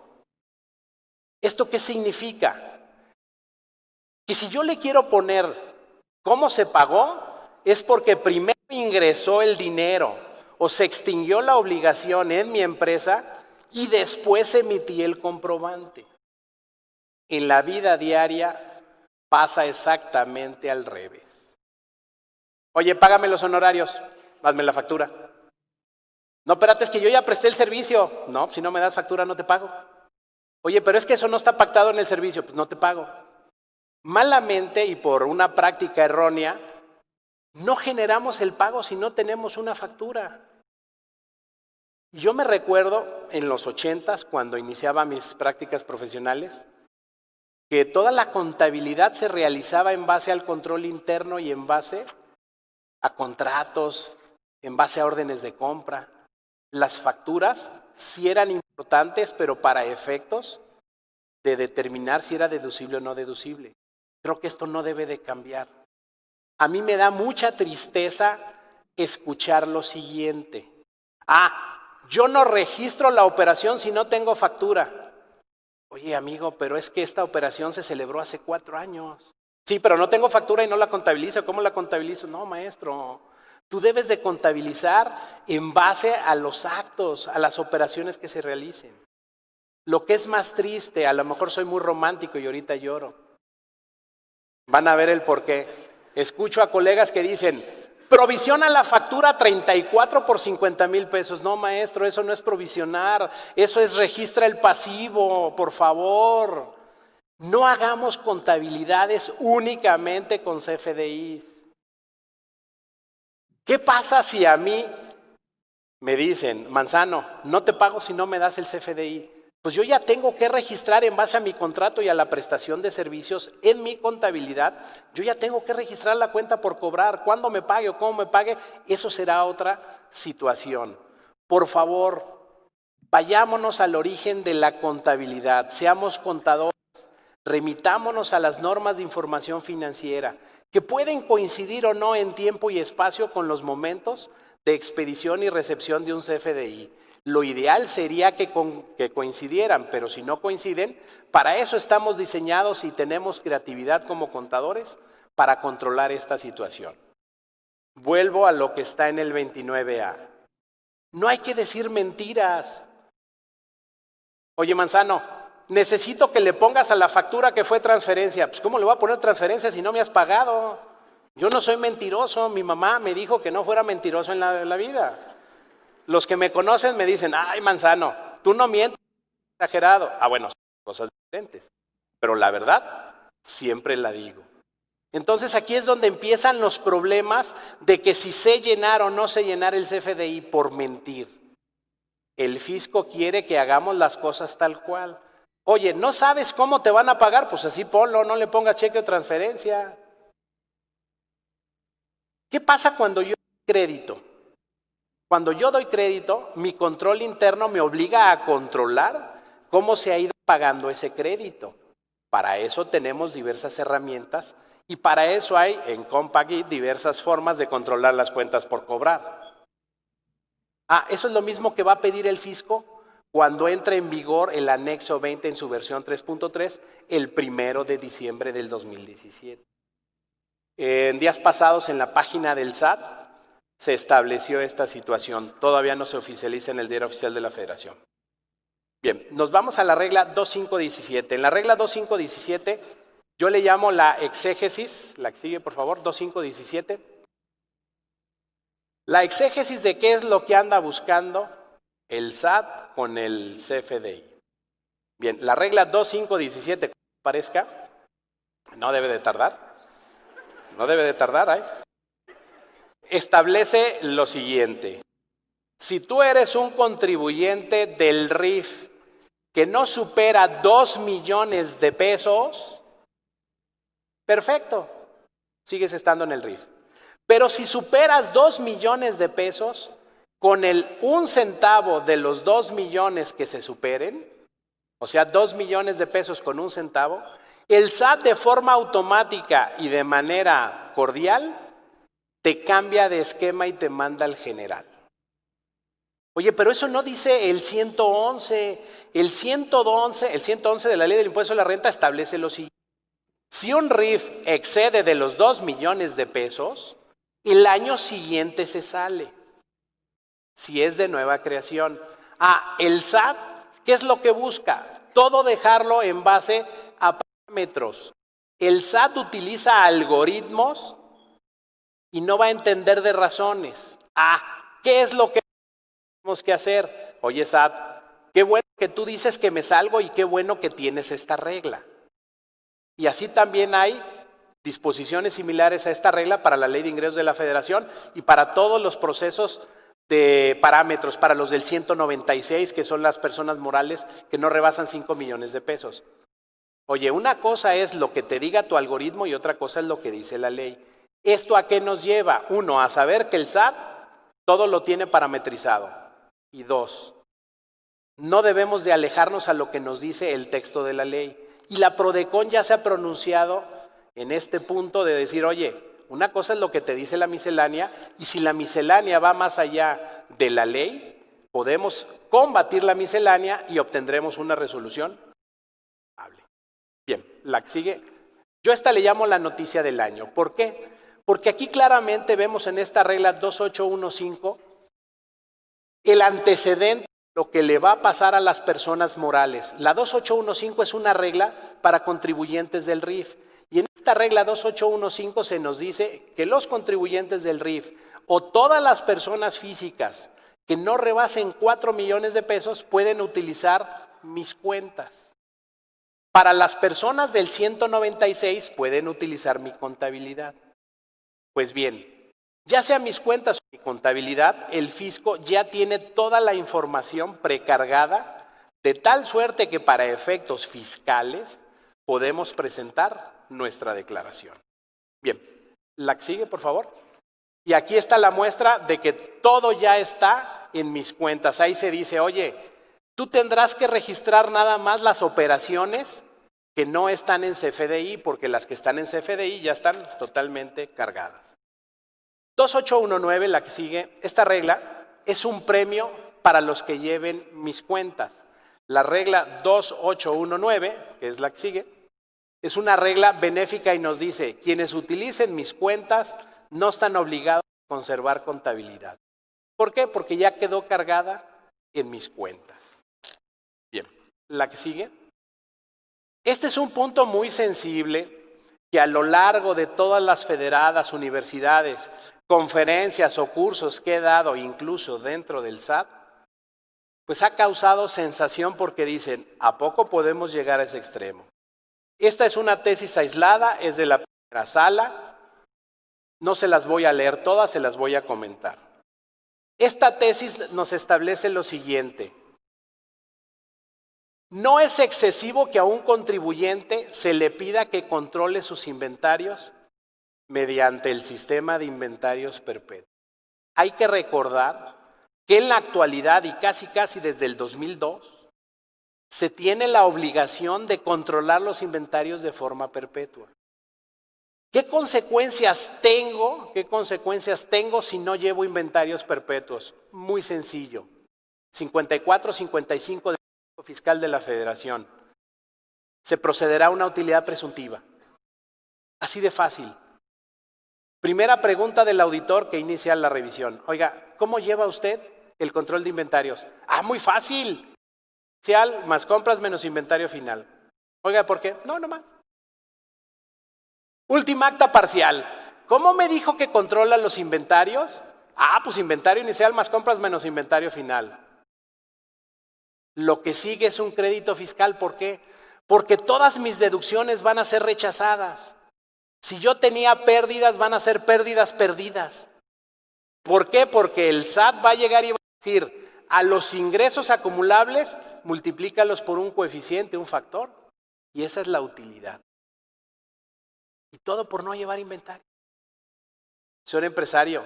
¿Esto qué significa? Que si yo le quiero poner ¿Cómo se pagó? Es porque primero ingresó el dinero o se extinguió la obligación en mi empresa y después emití el comprobante. En la vida diaria pasa exactamente al revés. Oye, págame los honorarios, hazme la factura. No, espérate, es que yo ya presté el servicio. No, si no me das factura no te pago. Oye, pero es que eso no está pactado en el servicio, pues no te pago. Malamente y por una práctica errónea, no generamos el pago si no tenemos una factura. Yo me recuerdo en los 80s, cuando iniciaba mis prácticas profesionales, que toda la contabilidad se realizaba en base al control interno y en base a contratos, en base a órdenes de compra. Las facturas sí eran importantes, pero para efectos de determinar si era deducible o no deducible. Creo que esto no debe de cambiar. A mí me da mucha tristeza escuchar lo siguiente. Yo no registro la operación si no tengo factura. Oye, amigo, pero es que esta operación se celebró hace 4 años. Sí, pero no tengo factura y no la contabilizo. ¿Cómo la contabilizo? No, maestro. Tú debes de contabilizar en base a los actos, a las operaciones que se realicen. Lo que es más triste, a lo mejor soy muy romántico y ahorita lloro. Van a ver el porqué. Escucho a colegas que dicen, provisiona la factura 34 por 50,000 pesos. No, maestro, eso no es provisionar, eso es registra el pasivo, por favor. No hagamos contabilidades únicamente con CFDIs. ¿Qué pasa si a mí me dicen, Manzano, no te pago si no me das el CFDI? Pues yo ya tengo que registrar en base a mi contrato y a la prestación de servicios en mi contabilidad. Yo ya tengo que registrar la cuenta por cobrar. Cuándo me pague o cómo me pague, eso será otra situación. Por favor, vayámonos al origen de la contabilidad. Seamos contadores. Remitámonos a las normas de información financiera, que pueden coincidir o no en tiempo y espacio con los momentos de expedición y recepción de un CFDI. Lo ideal sería que coincidieran, pero si no coinciden, para eso estamos diseñados y tenemos creatividad como contadores para controlar esta situación. Vuelvo a lo que está en el 29A. No hay que decir mentiras. Oye, Manzano, necesito que le pongas a la factura que fue transferencia. Pues ¿cómo le voy a poner transferencia si no me has pagado? Yo no soy mentiroso, mi mamá me dijo que no fuera mentiroso en la vida. Los que me conocen me dicen, ay, Manzano, tú no mientes, exagerado. Bueno, son cosas diferentes, pero la verdad siempre la digo. Entonces aquí es donde empiezan los problemas de que si sé llenar o no sé llenar el CFDI por mentir. El fisco quiere que hagamos las cosas tal cual. Oye, ¿no sabes cómo te van a pagar? Pues así ponlo, no le pongas cheque o transferencia. ¿Qué pasa cuando yo doy crédito? Cuando yo doy crédito, mi control interno me obliga a controlar cómo se ha ido pagando ese crédito. Para eso tenemos diversas herramientas y para eso hay en Compagit diversas formas de controlar las cuentas por cobrar. Eso es lo mismo que va a pedir el fisco cuando entre en vigor el anexo 20 en su versión 3.3 el 1 de diciembre del 2017. En días pasados en la página del SAT se estableció esta situación. Todavía no se oficializa en el Diario Oficial de la Federación. Bien, nos vamos a la regla 2517. En la regla 2517 yo le llamo la exégesis, la que sigue por favor, 2517. La exégesis de qué es lo que anda buscando el SAT con el CFDI. Bien, la regla 2517, como parezca, no debe de tardar. No debe de tardar, establece lo siguiente. Si tú eres un contribuyente del RIF que no supera 2 millones de pesos, perfecto, sigues estando en el RIF. Pero si superas 2 millones de pesos, con el 1 centavo de los 2 millones que se superen, o sea, 2 millones de pesos con 1 centavo, el SAT de forma automática y de manera cordial te cambia de esquema y te manda al general. Oye, pero eso no dice el 111. El 111 de la Ley del Impuesto a la Renta establece lo siguiente. Si un RIF excede de los 2 millones de pesos, el año siguiente se sale, si es de nueva creación. El SAT, ¿qué es lo que busca? Todo dejarlo en base a parámetros. El SAT utiliza algoritmos y no va a entender de razones. ¿Qué es lo que tenemos que hacer? Oye, SAT, qué bueno que tú dices que me salgo y qué bueno que tienes esta regla. Y así también hay disposiciones similares a esta regla para la Ley de Ingresos de la Federación y para todos los procesos de parámetros, para los del 196, que son las personas morales que no rebasan 5 millones de pesos. Oye, una cosa es lo que te diga tu algoritmo y otra cosa es lo que dice la ley. ¿Esto a qué nos lleva? 1, a saber que el SAT todo lo tiene parametrizado. Y 2, no debemos de alejarnos a lo que nos dice el texto de la ley. Y la PRODECON ya se ha pronunciado en este punto de decir, oye, una cosa es lo que te dice la miscelánea, y si la miscelánea va más allá de la ley, podemos combatir la miscelánea y obtendremos una resolución. Bien, la que sigue. Yo a esta le llamo la noticia del año. ¿Por qué? Porque aquí claramente vemos en esta regla 2815 el antecedente, lo que le va a pasar a las personas morales. La 2815 es una regla para contribuyentes del RIF. Y en esta regla 2815 se nos dice que los contribuyentes del RIF o todas las personas físicas que no rebasen 4 millones de pesos pueden utilizar mis cuentas. Para las personas del 196 pueden utilizar mi contabilidad. Pues bien, ya sea mis cuentas o mi contabilidad, el fisco ya tiene toda la información precargada de tal suerte que para efectos fiscales podemos presentar nuestra declaración. Bien, la que sigue, por favor. Y aquí está la muestra de que todo ya está en mis cuentas. Ahí se dice, oye, tú tendrás que registrar nada más las operaciones que no están en CFDI, porque las que están en CFDI ya están totalmente cargadas. 2819, la que sigue, esta regla es un premio para los que lleven mis cuentas. La regla 2819, que es la que sigue, es una regla benéfica y nos dice, quienes utilicen mis cuentas no están obligados a conservar contabilidad. ¿Por qué? Porque ya quedó cargada en mis cuentas. Bien, la que sigue. Este es un punto muy sensible que a lo largo de todas las federadas, universidades, conferencias o cursos que he dado, incluso dentro del SAT, pues ha causado sensación porque dicen, ¿a poco podemos llegar a ese extremo? Esta es una tesis aislada, es de la primera sala, no se las voy a leer todas, se las voy a comentar. Esta tesis nos establece lo siguiente. No es excesivo que a un contribuyente se le pida que controle sus inventarios mediante el sistema de inventarios perpetuos. Hay que recordar que en la actualidad y casi desde el 2002 se tiene la obligación de controlar los inventarios de forma perpetua. ¿Qué consecuencias tengo? ¿Qué consecuencias tengo si no llevo inventarios perpetuos? Muy sencillo. 54-55 del Código Fiscal de la Federación. Se procederá a una utilidad presuntiva. Así de fácil. Primera pregunta del auditor que inicia la revisión. Oiga, ¿cómo lleva usted el control de inventarios? Muy fácil. Inicial más compras menos inventario final. Oiga, ¿por qué? No más. Última acta parcial. ¿Cómo me dijo que controla los inventarios? Pues inventario inicial más compras menos inventario final. Lo que sigue es un crédito fiscal. ¿Por qué? Porque todas mis deducciones van a ser rechazadas. Si yo tenía pérdidas, van a ser pérdidas perdidas. ¿Por qué? Porque el SAT va a llegar y va a decir, a los ingresos acumulables, multiplícalos por un coeficiente, un factor. Y esa es la utilidad. Y todo por no llevar inventario. Señor empresario,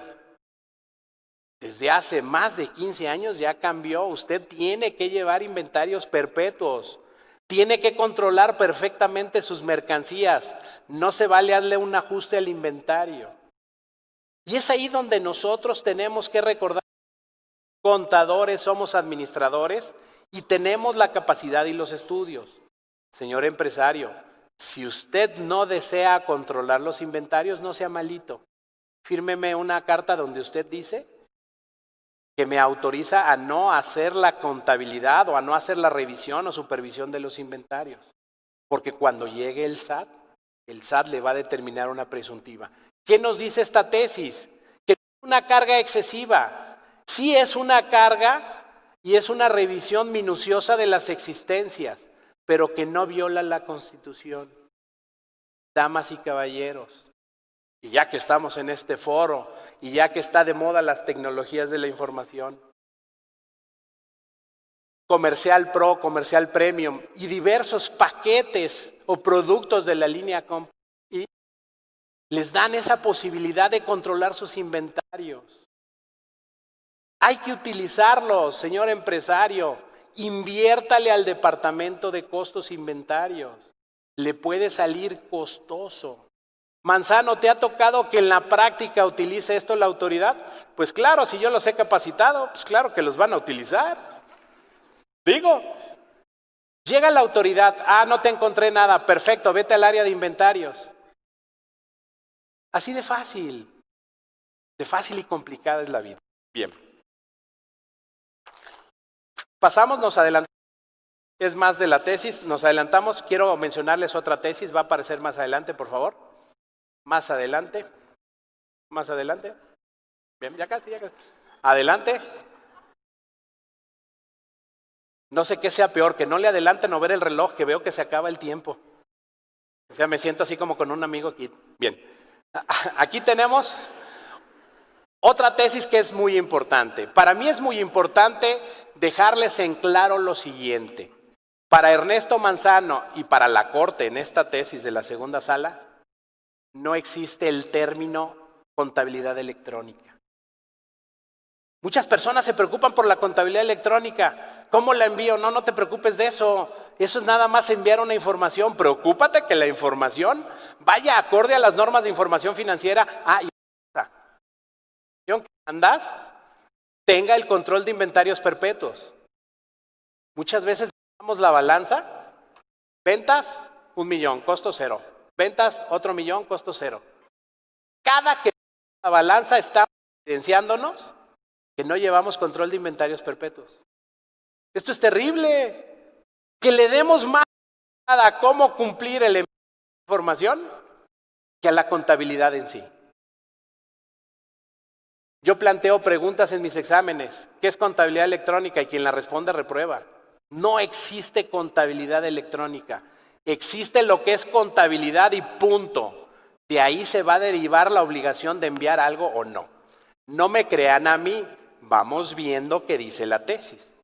desde hace más de 15 años ya cambió. Usted tiene que llevar inventarios perpetuos. Tiene que controlar perfectamente sus mercancías. No se vale darle un ajuste al inventario. Y es ahí donde nosotros tenemos que recordar, contadores, somos administradores y tenemos la capacidad y los estudios. Señor empresario, Si usted no desea controlar los inventarios, no sea malito. Fírmeme una carta donde usted dice que me autoriza a no hacer la contabilidad o a no hacer la revisión o supervisión de los inventarios. Porque cuando llegue el SAT le va a determinar una presuntiva. ¿Qué nos dice esta tesis? Que es una carga excesiva. Sí es una carga y es una revisión minuciosa de las existencias, pero que no viola la Constitución. Damas y caballeros, y ya que estamos en este foro, y ya que está de moda las tecnologías de la información, Comercial Pro, Comercial Premium y diversos paquetes o productos de la línea Comp y les dan esa posibilidad de controlar sus inventarios. Hay que utilizarlos, señor empresario. Inviértale al departamento de costos inventarios. Le puede salir costoso. Manzano, ¿te ha tocado que en la práctica utilice esto la autoridad? Pues claro, si yo los he capacitado, pues claro que los van a utilizar. Digo, llega la autoridad, no te encontré nada, perfecto, vete al área de inventarios. Así de fácil y complicada es la vida. Bien. Pasamos, nos adelantamos. Es más de la tesis, nos adelantamos. Quiero mencionarles otra tesis, va a aparecer más adelante, por favor. Más adelante. Bien, ya casi. Adelante. No sé qué sea peor, que no le adelanten o ver el reloj, que veo que se acaba el tiempo. O sea, me siento así como con un amigo aquí. Bien, aquí tenemos otra tesis que es muy importante. Para mí es muy importante dejarles en claro lo siguiente. Para Ernesto Manzano y para la Corte en esta tesis de la segunda sala, no existe el término contabilidad electrónica. Muchas personas se preocupan por la contabilidad electrónica. ¿Cómo la envío? No te preocupes de eso. Eso es nada más enviar una información. Preocúpate que la información vaya acorde a las normas de información financiera. Y la información que mandas tenga el control de inventarios perpetuos. Muchas veces damos la balanza. Ventas, 1 millón, costo 0. Ventas, otro millón, costo 0. Cada que la balanza está evidenciándonos que no llevamos control de inventarios perpetuos. Esto es terrible. Que le demos más a cómo cumplir el envío de información que a la contabilidad en sí. Yo planteo preguntas en mis exámenes. ¿Qué es contabilidad electrónica? Y quien la responde reprueba. No existe contabilidad electrónica. Existe lo que es contabilidad y punto. De ahí se va a derivar la obligación de enviar algo o no. No me crean a mí. Vamos viendo qué dice la tesis.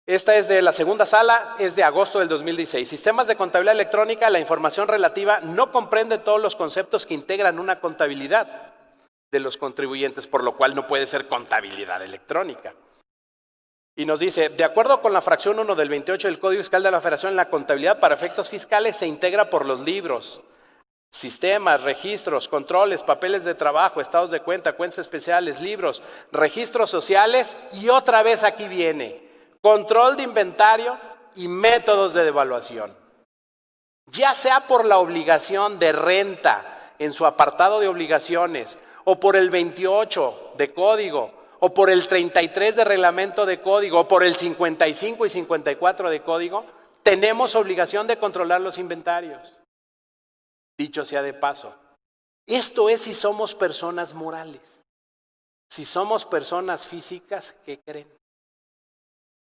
Esta es de la segunda sala, es de agosto del 2016. Sistemas de contabilidad electrónica, la información relativa no comprende todos los conceptos que integran una contabilidad de los contribuyentes, por lo cual no puede ser contabilidad electrónica. Y nos dice, de acuerdo con la fracción 1 del 28 del Código Fiscal de la Federación, la contabilidad para efectos fiscales se integra por los libros, sistemas, registros, controles, papeles de trabajo, estados de cuenta, cuentas especiales, libros, registros sociales y otra vez aquí viene control de inventario y métodos de devaluación. Ya sea por la obligación de renta en su apartado de obligaciones o por el 28 de código o por el 33 de reglamento de código o por el 55 y 54 de código, tenemos obligación de controlar los inventarios. Dicho sea de paso, esto es si somos personas morales. Si somos personas físicas, ¿qué creen?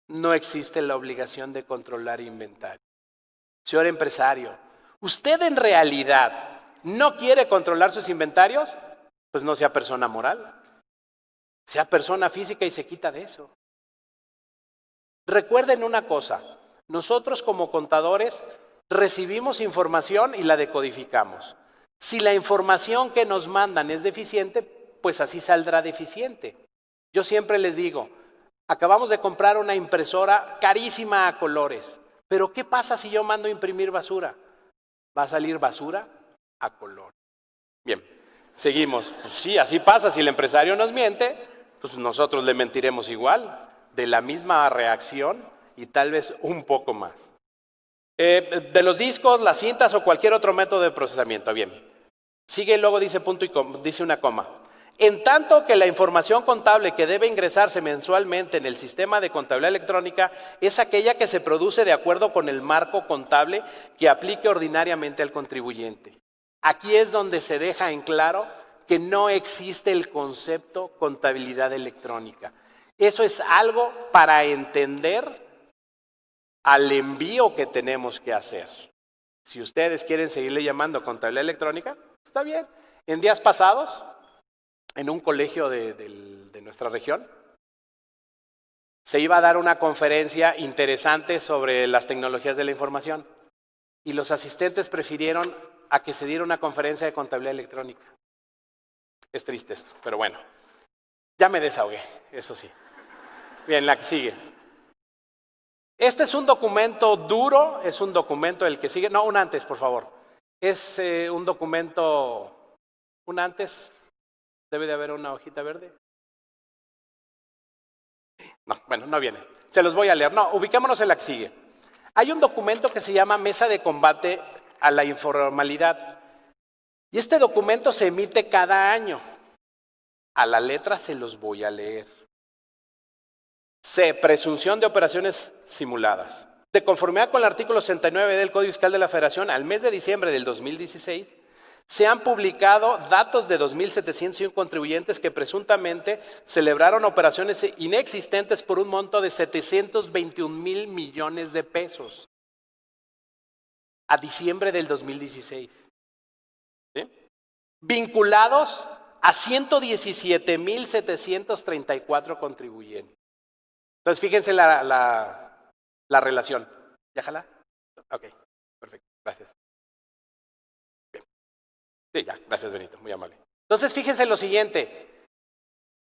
No existe la obligación de controlar inventario. Señor empresario, ¿usted en realidad no quiere controlar sus inventarios? Pues no sea persona moral. Sea persona física y se quita de eso. Recuerden una cosa, nosotros como contadores recibimos información y la decodificamos. Si la información que nos mandan es deficiente, pues así saldrá deficiente. Yo siempre les digo, acabamos de comprar una impresora carísima a colores, pero ¿qué pasa si yo mando a imprimir basura? Va a salir basura a colores. Bien, seguimos. Pues sí, así pasa, si el empresario nos miente, pues nosotros le mentiremos igual, de la misma reacción y tal vez un poco más. De los discos, las cintas o cualquier otro método de procesamiento. Bien. Sigue y luego dice punto y coma, dice una coma. En tanto que la información contable que debe ingresarse mensualmente en el sistema de contabilidad electrónica es aquella que se produce de acuerdo con el marco contable que aplique ordinariamente al contribuyente. Aquí es donde se deja en claro que no existe el concepto contabilidad electrónica. Eso es algo para entender al envío que tenemos que hacer. Si ustedes quieren seguirle llamando contabilidad electrónica, está bien. En días pasados, en un colegio de nuestra región, se iba a dar una conferencia interesante sobre las tecnologías de la información y los asistentes prefirieron a que se diera una conferencia de contabilidad electrónica. Es triste esto, pero bueno, ya me desahogué, eso sí. Bien, la que sigue. Este es un documento duro, es un documento el que sigue, no, un antes, por favor. Es un documento, un antes, debe de haber una hojita verde. No, bueno, no viene, se los voy a leer, no, ubiquémonos en la que sigue. Hay un documento que se llama Mesa de Combate a la Informalidad y este documento se emite cada año. A la letra se los voy a leer. C. Presunción de operaciones simuladas. De conformidad con el artículo 69 del Código Fiscal de la Federación, al mes de diciembre del 2016, se han publicado datos de 2.701 contribuyentes que presuntamente celebraron operaciones inexistentes por un monto de 721,000 millones de pesos. A diciembre del 2016. ¿Sí? Vinculados a 117,734 contribuyentes. Entonces, fíjense la relación. ¿Ya jala? Ok, perfecto, gracias. Bien. Sí, ya, gracias Benito, muy amable. Entonces, fíjense lo siguiente.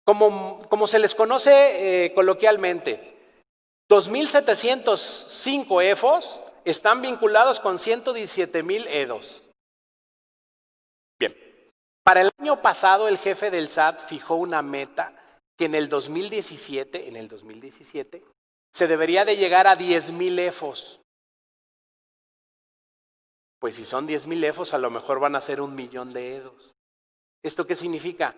Como se les conoce coloquialmente, 2.705 EFOS están vinculados con 117,000 EDOS. Bien, para el año pasado el jefe del SAT fijó una meta que en el 2017, se debería de llegar a 10,000 EFOS. Pues si son 10,000 EFOS, a lo mejor van a ser 1,000,000 de EDOS. ¿Esto qué significa?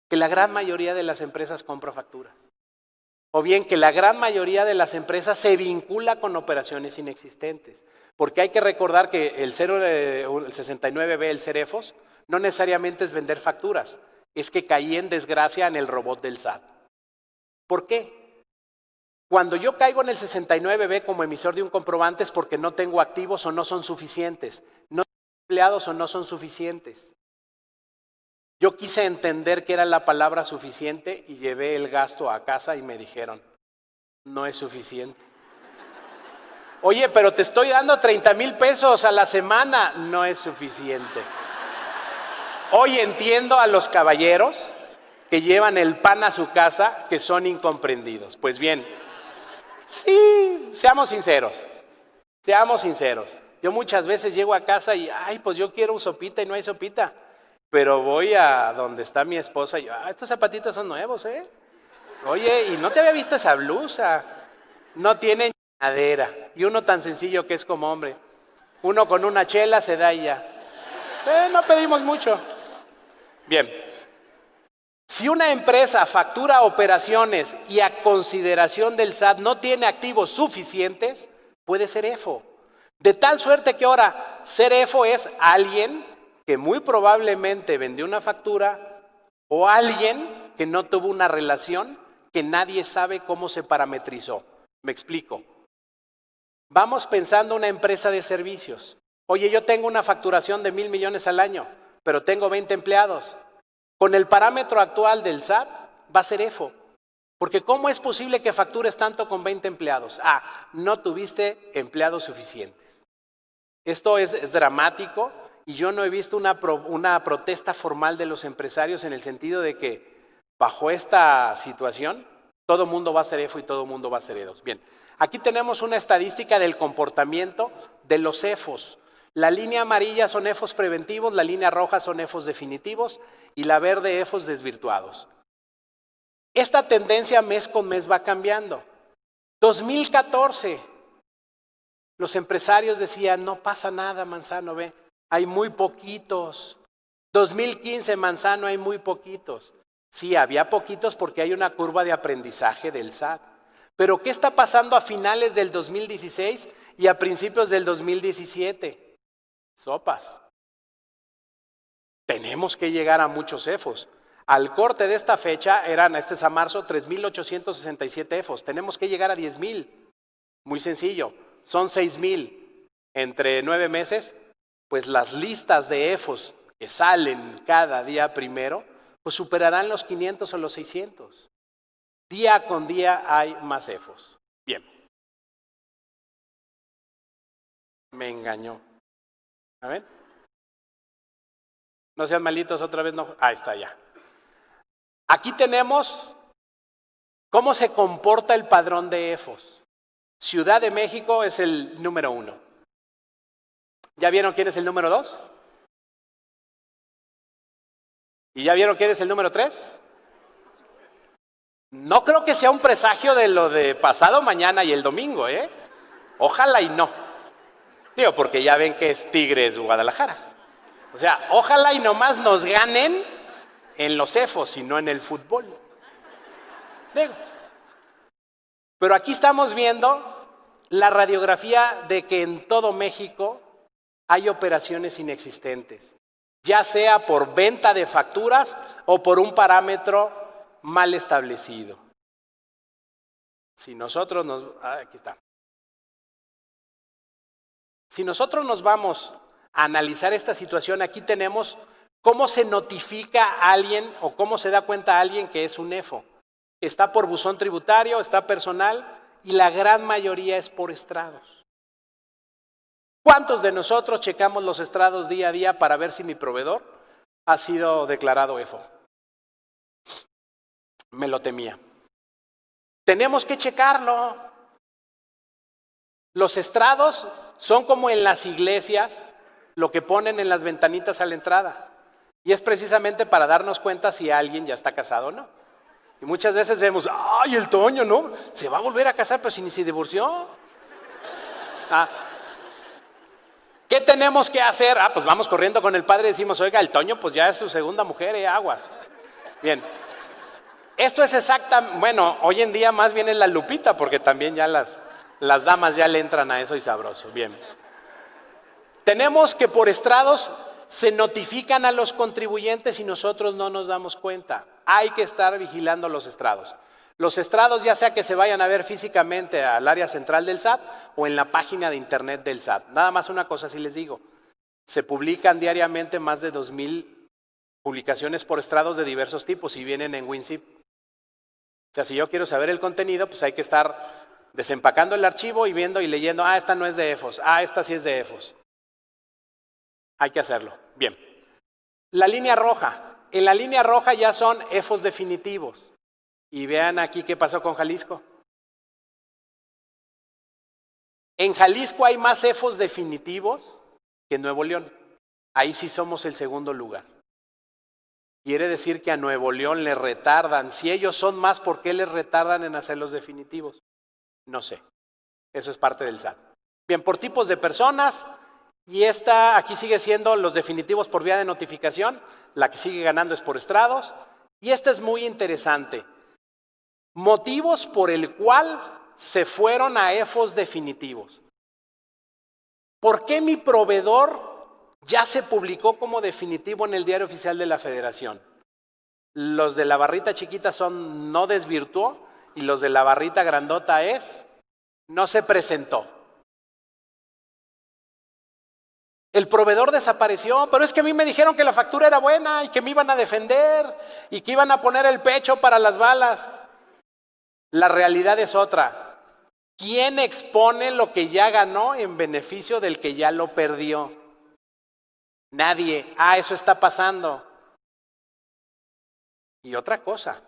Que la gran mayoría de las empresas compra facturas. O bien que la gran mayoría de las empresas se vincula con operaciones inexistentes. Porque hay que recordar que el 69B, el CEREFOS, no necesariamente es vender facturas. Es que caí en desgracia en el robot del SAT. ¿Por qué? Cuando yo caigo en el 69B como emisor de un comprobante es porque no tengo activos o no son suficientes. No tengo empleados o no son suficientes. Yo quise entender qué era la palabra suficiente y llevé el gasto a casa y me dijeron, no es suficiente. Oye, pero te estoy dando 30,000 pesos a la semana. No es suficiente. Hoy entiendo a los caballeros que llevan el pan a su casa que son incomprendidos. Pues bien, sí, seamos sinceros. Yo muchas veces llego a casa y, pues yo quiero un sopita y no hay sopita. Pero voy a donde está mi esposa y yo, estos zapatitos son nuevos, ¿eh? Oye, y no te había visto esa blusa. No tienen llenadera. Y uno tan sencillo que es como hombre. Uno con una chela se da y ya. No pedimos mucho. Bien. Si una empresa factura operaciones y a consideración del SAT no tiene activos suficientes, puede ser EFO. De tal suerte que ahora ser EFO es alguien que muy probablemente vendió una factura o alguien que no tuvo una relación que nadie sabe cómo se parametrizó. Me explico. Vamos pensando una empresa de servicios. Oye, yo tengo una facturación de 1,000 millones al año, pero tengo 20 empleados. Con el parámetro actual del SAT va a ser EFO. Porque ¿cómo es posible que factures tanto con 20 empleados? No tuviste empleados suficientes. Esto es dramático. Y yo no he visto una protesta formal de los empresarios en el sentido de que bajo esta situación todo el mundo va a ser EFO y todo el mundo va a ser EDOS. Bien, aquí tenemos una estadística del comportamiento de los EFOS. La línea amarilla son EFOS preventivos, la línea roja son EFOS definitivos y la verde EFOS desvirtuados. Esta tendencia mes con mes va cambiando. 2014, Los empresarios decían, no pasa nada, Manzano, ve, hay muy poquitos. 2015, Manzano, hay muy poquitos. Sí, había poquitos porque hay una curva de aprendizaje del SAT. Pero ¿qué está pasando a finales del 2016 y a principios del 2017? Sopas. Tenemos que llegar a muchos EFOS. Al corte de esta fecha eran, este es a marzo, 3,867 EFOS. Tenemos que llegar a 10,000. Muy sencillo, son 6,000. Entre 9 meses, pues las listas de EFOS que salen cada día primero, pues superarán los 500 o los 600. Día con día hay más EFOS. Bien. Me engañó. ¿A ver? No sean malitos, otra vez no. Ahí está ya. Aquí tenemos cómo se comporta el padrón de EFOS. Ciudad de México es el número 1. ¿Ya vieron quién es el número 2? ¿Y ya vieron quién es el número 3? No creo que sea un presagio de lo de pasado mañana y el domingo, ¿eh? Ojalá y no. Digo, porque ya ven que es Tigres Guadalajara. O sea, ojalá y nomás nos ganen en los EFOS y no en el fútbol. Digo. Pero aquí estamos viendo la radiografía de que en todo México hay operaciones inexistentes, ya sea por venta de facturas o por un parámetro mal establecido. Si nosotros aquí está. Si nosotros nos vamos a analizar esta situación, aquí tenemos cómo se notifica a alguien o cómo se da cuenta a alguien que es un EFO. Está por buzón tributario, está personal y la gran mayoría es por estrados. ¿Cuántos de nosotros checamos los estrados día a día para ver si mi proveedor ha sido declarado EFO? Me lo temía. Tenemos que checarlo. Los estrados son como en las iglesias, lo que ponen en las ventanitas a la entrada. Y es precisamente para darnos cuenta si alguien ya está casado o no. Y muchas veces vemos, ¡ay, el Toño, no! Se va a volver a casar, pero si ni se divorció. ¿Qué tenemos que hacer? Pues vamos corriendo con el padre y decimos, oiga, el Toño pues ya es su segunda mujer, aguas. Bien. Esto es bueno, hoy en día más bien es la Lupita, porque también ya las damas ya le entran a eso y sabroso. Bien. Tenemos que por estrados se notifican a los contribuyentes y nosotros no nos damos cuenta. Hay que estar vigilando los estrados. Los estrados ya sea que se vayan a ver físicamente al área central del SAT o en la página de internet del SAT. Nada más una cosa sí les digo. Se publican diariamente más de 2,000 publicaciones por estrados de diversos tipos y vienen en WinZip. O sea, si yo quiero saber el contenido, pues hay que estar desempacando el archivo y viendo y leyendo, esta no es de EFOS, esta sí es de EFOS. Hay que hacerlo. Bien. La línea roja. En la línea roja ya son EFOS definitivos. Y vean aquí qué pasó con Jalisco. En Jalisco hay más EFOS definitivos que en Nuevo León. Ahí sí somos el segundo lugar. Quiere decir que a Nuevo León le retardan. Si ellos son más, ¿por qué les retardan en hacer los definitivos? No sé. Eso es parte del SAT. Bien, por tipos de personas. Y aquí sigue siendo los definitivos por vía de notificación. La que sigue ganando es por estrados. Y esta es muy interesante. Motivos por el cual se fueron a EFOS definitivos. ¿Por qué mi proveedor ya se publicó como definitivo en el Diario Oficial de la Federación? Los de la barrita chiquita son no desvirtuó y los de la barrita grandota es no se presentó. El proveedor desapareció, pero es que a mí me dijeron que la factura era buena y que me iban a defender y que iban a poner el pecho para las balas. La realidad es otra. ¿Quién expone lo que ya ganó en beneficio del que ya lo perdió? Nadie. Eso está pasando. Y otra cosa,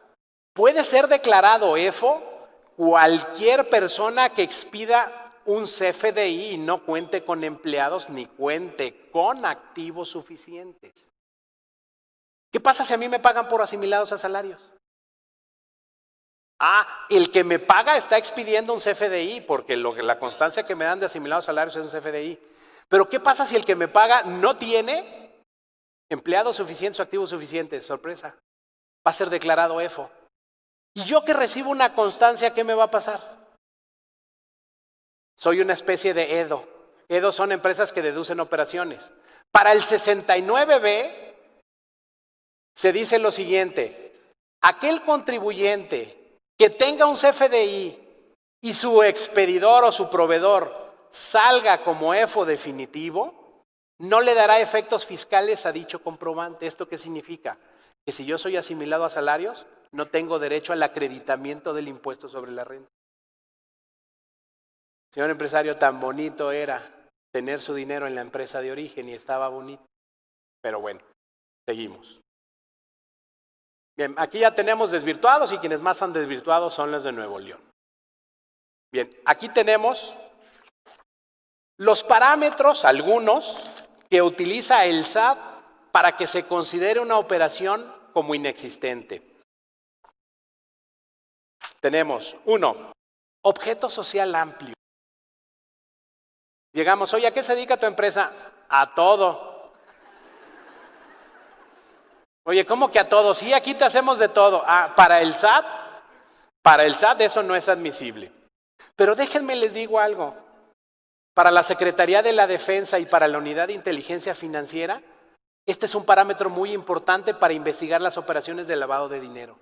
puede ser declarado EFO cualquier persona que expida un CFDI y no cuente con empleados ni cuente con activos suficientes. ¿Qué pasa si a mí me pagan por asimilados a salarios? El que me paga está expidiendo un CFDI, porque la constancia que me dan de asimilados salarios es un CFDI. Pero ¿qué pasa si el que me paga no tiene empleados suficientes o activos suficientes? Sorpresa, va a ser declarado EFO. Y yo que recibo una constancia, ¿qué me va a pasar? Soy una especie de EDO. EDO son empresas que deducen operaciones. Para el 69B se dice lo siguiente: aquel contribuyente que tenga un CFDI y su expedidor o su proveedor salga como EFO definitivo, no le dará efectos fiscales a dicho comprobante. ¿Esto qué significa? Que si yo soy asimilado a salarios, no tengo derecho al acreditamiento del impuesto sobre la renta. Señor empresario, tan bonito era tener su dinero en la empresa de origen y estaba bonito. Pero bueno, seguimos. Bien, aquí ya tenemos desvirtuados y quienes más han desvirtuado son los de Nuevo León. Bien, aquí tenemos los parámetros, algunos, que utiliza el SAT para que se considere una operación como inexistente. Tenemos, 1, objeto social amplio. Llegamos, oye, ¿a qué se dedica tu empresa? A todo. Oye, ¿cómo que a todo? Sí, aquí te hacemos de todo. Para el SAT eso no es admisible. Pero déjenme les digo algo. Para la Secretaría de la Defensa y para la Unidad de Inteligencia Financiera, este es un parámetro muy importante para investigar las operaciones de lavado de dinero.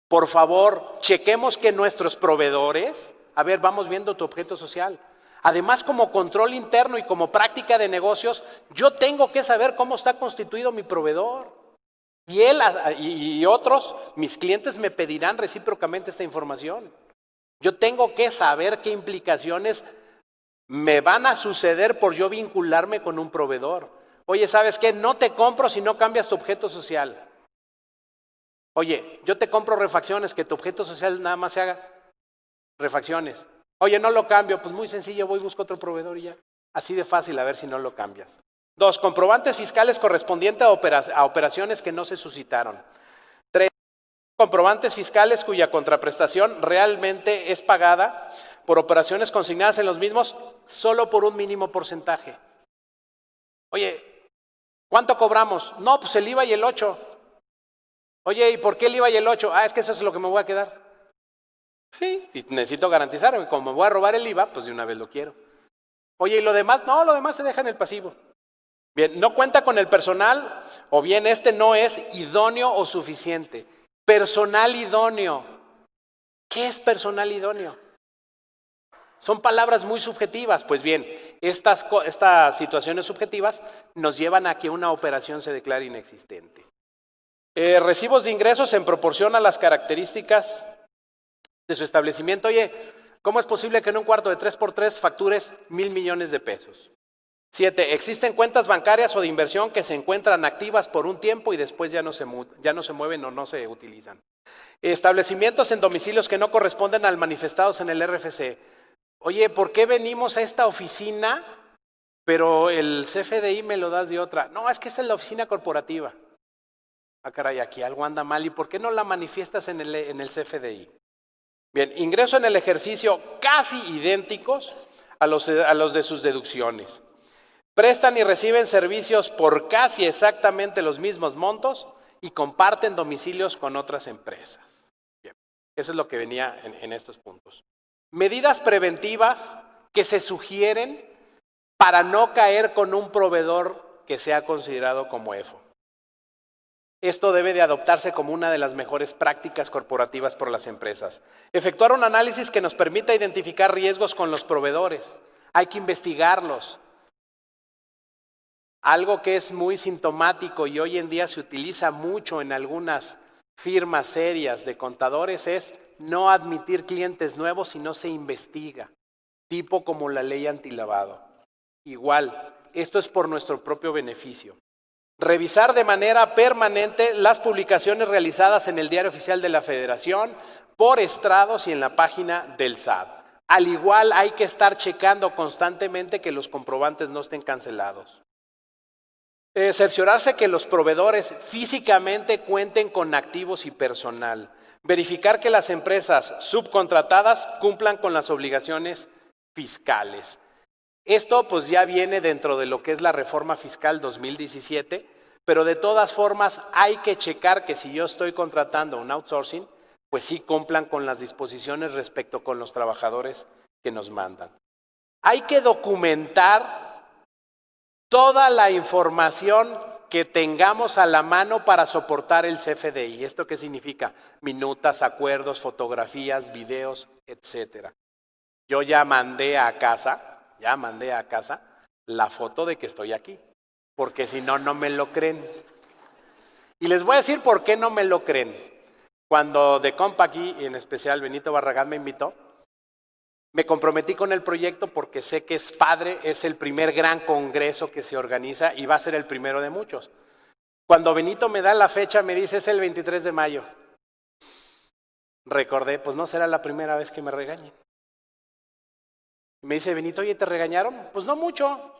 Por favor, chequemos que nuestros proveedores, vamos viendo tu objeto social. Además, como control interno y como práctica de negocios, yo tengo que saber cómo está constituido mi proveedor. Y él y otros, mis clientes, me pedirán recíprocamente esta información. Yo tengo que saber qué implicaciones me van a suceder por yo vincularme con un proveedor. Oye, ¿sabes qué? No te compro si no cambias tu objeto social. Oye, yo te compro refacciones, que tu objeto social nada más se haga refacciones. Oye, no lo cambio, pues muy sencillo, voy y busco otro proveedor y ya. Así de fácil, a ver si no lo cambias. 2, comprobantes fiscales correspondientes a operaciones que no se suscitaron. 3, comprobantes fiscales cuya contraprestación realmente es pagada por operaciones consignadas en los mismos solo por un mínimo porcentaje. Oye, ¿cuánto cobramos? No, pues el IVA y el 8. Oye, ¿y por qué el IVA y el 8? Es que eso es lo que me voy a quedar. Sí, y necesito garantizarme. Como me voy a robar el IVA, pues de una vez lo quiero. Oye, ¿y lo demás? No, lo demás se deja en el pasivo. Bien, no cuenta con el personal, o bien no es idóneo o suficiente. Personal idóneo. ¿Qué es personal idóneo? Son palabras muy subjetivas. Pues bien, estas situaciones subjetivas nos llevan a que una operación se declare inexistente. Recibos de ingresos en proporción a las características de su establecimiento. Oye, ¿cómo es posible que en un cuarto de 3x3 factures 1,000 millones de pesos? 7, existen cuentas bancarias o de inversión que se encuentran activas por un tiempo y después ya no se mueven o no se utilizan. Establecimientos en domicilios que no corresponden al manifestados en el RFC. Oye, ¿por qué venimos a esta oficina, pero el CFDI me lo das de otra? No, es que esta es la oficina corporativa. Caray, aquí algo anda mal. ¿Y por qué no la manifiestas en el CFDI? Bien, ingreso en el ejercicio casi idénticos a los de sus deducciones. Prestan y reciben servicios por casi exactamente los mismos montos y comparten domicilios con otras empresas. Bien, eso es lo que venía en estos puntos. Medidas preventivas que se sugieren para no caer con un proveedor que sea considerado como EFO. Esto debe de adoptarse como una de las mejores prácticas corporativas por las empresas. Efectuar un análisis que nos permita identificar riesgos con los proveedores. Hay que investigarlos. Algo que es muy sintomático y hoy en día se utiliza mucho en algunas firmas serias de contadores es no admitir clientes nuevos si no se investiga, tipo como la ley antilavado. Igual, esto es por nuestro propio beneficio. Revisar de manera permanente las publicaciones realizadas en el Diario Oficial de la Federación, por estrados y en la página del SAT. Al igual hay que estar checando constantemente que los comprobantes no estén cancelados. Cerciorarse que los proveedores físicamente cuenten con activos y personal. Verificar que las empresas subcontratadas cumplan con las obligaciones fiscales. Esto pues ya viene dentro de lo que es la reforma fiscal 2017, pero de todas formas hay que checar que si yo estoy contratando un outsourcing, pues sí cumplan con las disposiciones respecto con los trabajadores que nos mandan. Hay que documentar toda la información que tengamos a la mano para soportar el CFDI. ¿Esto qué significa? Minutas, acuerdos, fotografías, videos, etcétera. Yo ya mandé a casa la foto de que estoy aquí, porque si no, no me lo creen. Y les voy a decir por qué no me lo creen. Cuando de Compagui, y en especial Benito Barragán me invitó, me comprometí con el proyecto porque sé que es padre, es el primer gran congreso que se organiza y va a ser el primero de muchos. Cuando Benito me da la fecha, me dice es el 23 de mayo. Recordé, pues no será la primera vez que me regañen. Me dice Benito, oye, ¿te regañaron? Pues no mucho.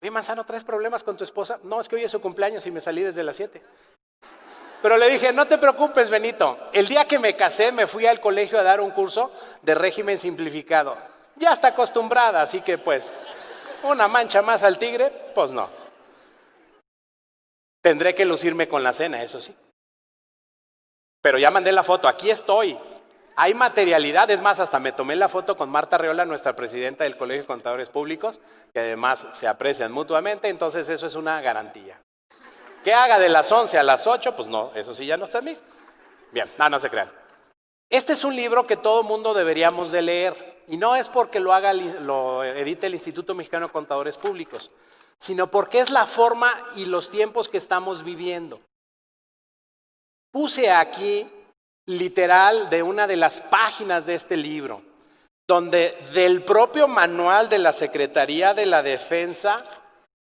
Oye, Manzano, ¿traes problemas con tu esposa? No, es que hoy es su cumpleaños y me salí desde las 7. Pero le dije, no te preocupes, Benito. El día que me casé me fui al colegio a dar un curso de régimen simplificado. Ya está acostumbrada, así que pues, una mancha más al tigre, pues no. Tendré que lucirme con la cena, eso sí. Pero ya mandé la foto, aquí estoy. Hay materialidad, es más, hasta me tomé la foto con Marta Arreola, nuestra presidenta del Colegio de Contadores Públicos, que además se aprecian mutuamente, entonces eso es una garantía. ¿Qué haga de las 11 a las 8? Pues no, eso sí ya no está en mí. Bien, no se crean. Este es un libro que todo mundo deberíamos de leer, y no es porque lo edite el Instituto Mexicano de Contadores Públicos, sino porque es la forma y los tiempos que estamos viviendo. Puse aquí, literal, de una de las páginas de este libro, donde del propio manual de la Secretaría de la Defensa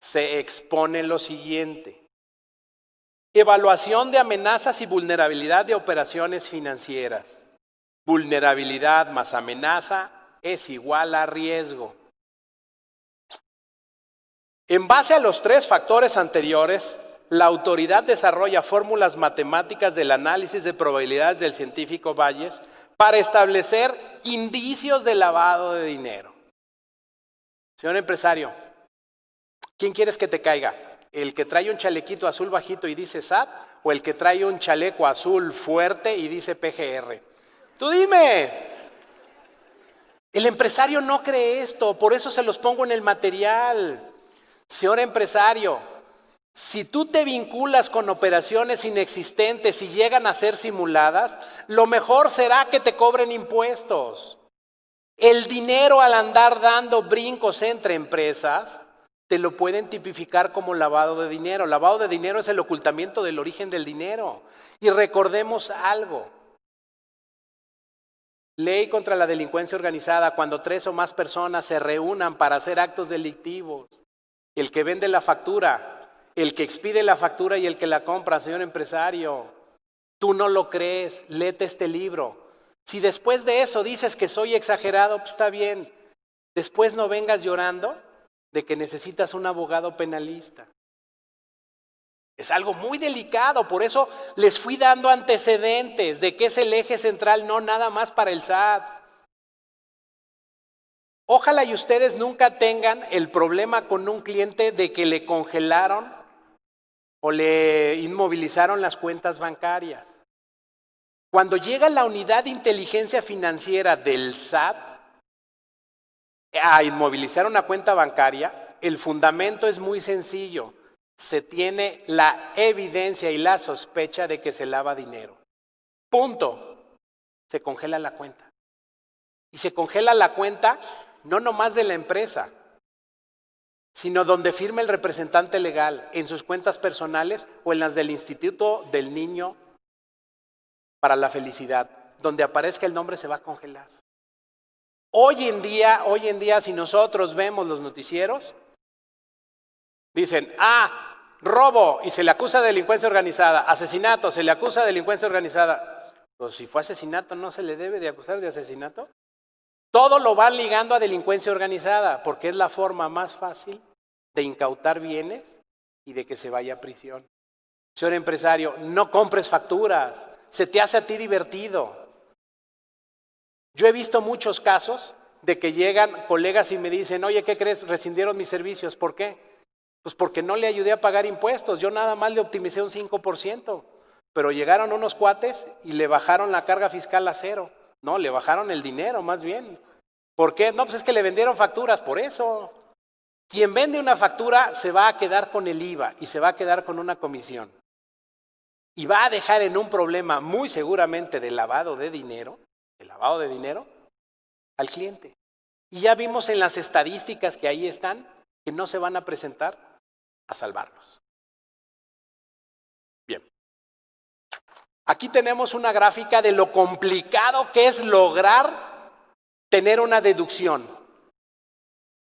se expone lo siguiente. Evaluación de amenazas y vulnerabilidad de operaciones financieras. Vulnerabilidad más amenaza es igual a riesgo. En base a los 3 factores anteriores, la autoridad desarrolla fórmulas matemáticas del análisis de probabilidades del científico Bayes para establecer indicios de lavado de dinero. Señor empresario, ¿quién quieres que te caiga? ¿El que trae un chalequito azul bajito y dice SAT o el que trae un chaleco azul fuerte y dice PGR? Tú dime. El empresario no cree esto, por eso se los pongo en el material. Señor empresario, si tú te vinculas con operaciones inexistentes y llegan a ser simuladas, lo mejor será que te cobren impuestos. El dinero al andar dando brincos entre empresas, te lo pueden tipificar como lavado de dinero. Lavado de dinero es el ocultamiento del origen del dinero. Y recordemos algo. Ley contra la delincuencia organizada, cuando 3 o más personas se reúnan para hacer actos delictivos. El que vende la factura, el que expide la factura y el que la compra, señor empresario. Tú no lo crees, léete este libro. Si después de eso dices que soy exagerado, pues está bien. Después no vengas llorando de que necesitas un abogado penalista. Es algo muy delicado, por eso les fui dando antecedentes de que es el eje central, no nada más para el SAT. Ojalá y ustedes nunca tengan el problema con un cliente de que le congelaron o le inmovilizaron las cuentas bancarias. Cuando llega la unidad de inteligencia financiera del SAT a inmovilizar una cuenta bancaria, el fundamento es muy sencillo. Se tiene la evidencia y la sospecha de que se lava dinero. Punto. Se congela la cuenta. Y se congela la cuenta no nomás de la empresa, sino donde firme el representante legal, en sus cuentas personales o en las del Instituto del Niño para la Felicidad. Donde aparezca el nombre se va a congelar. Hoy en día, si nosotros vemos los noticieros, dicen, robo y se le acusa de delincuencia organizada, asesinato, se le acusa de delincuencia organizada. Pues si fue asesinato, ¿no se le debe de acusar de asesinato? Todo lo van ligando a delincuencia organizada, porque es la forma más fácil de incautar bienes y de que se vaya a prisión. señor empresario, no compres facturas, se te hace a ti divertido. Yo he visto muchos casos de que llegan colegas y me dicen, oye, ¿qué crees? Rescindieron mis servicios. ¿Por qué? Pues porque no le ayudé a pagar impuestos, yo nada más le optimicé un 5%, pero llegaron unos cuates y le bajaron la carga fiscal a 0. No, le bajaron el dinero más bien. ¿Por qué? No, pues es que le vendieron facturas, por eso. Quien vende una factura se va a quedar con el IVA y se va a quedar con una comisión. Y va a dejar en un problema muy seguramente de lavado de dinero al cliente. Y ya vimos en las estadísticas que ahí están que no se van a presentar a salvarlos. Bien. Aquí tenemos una gráfica de lo complicado que es lograr tener una deducción.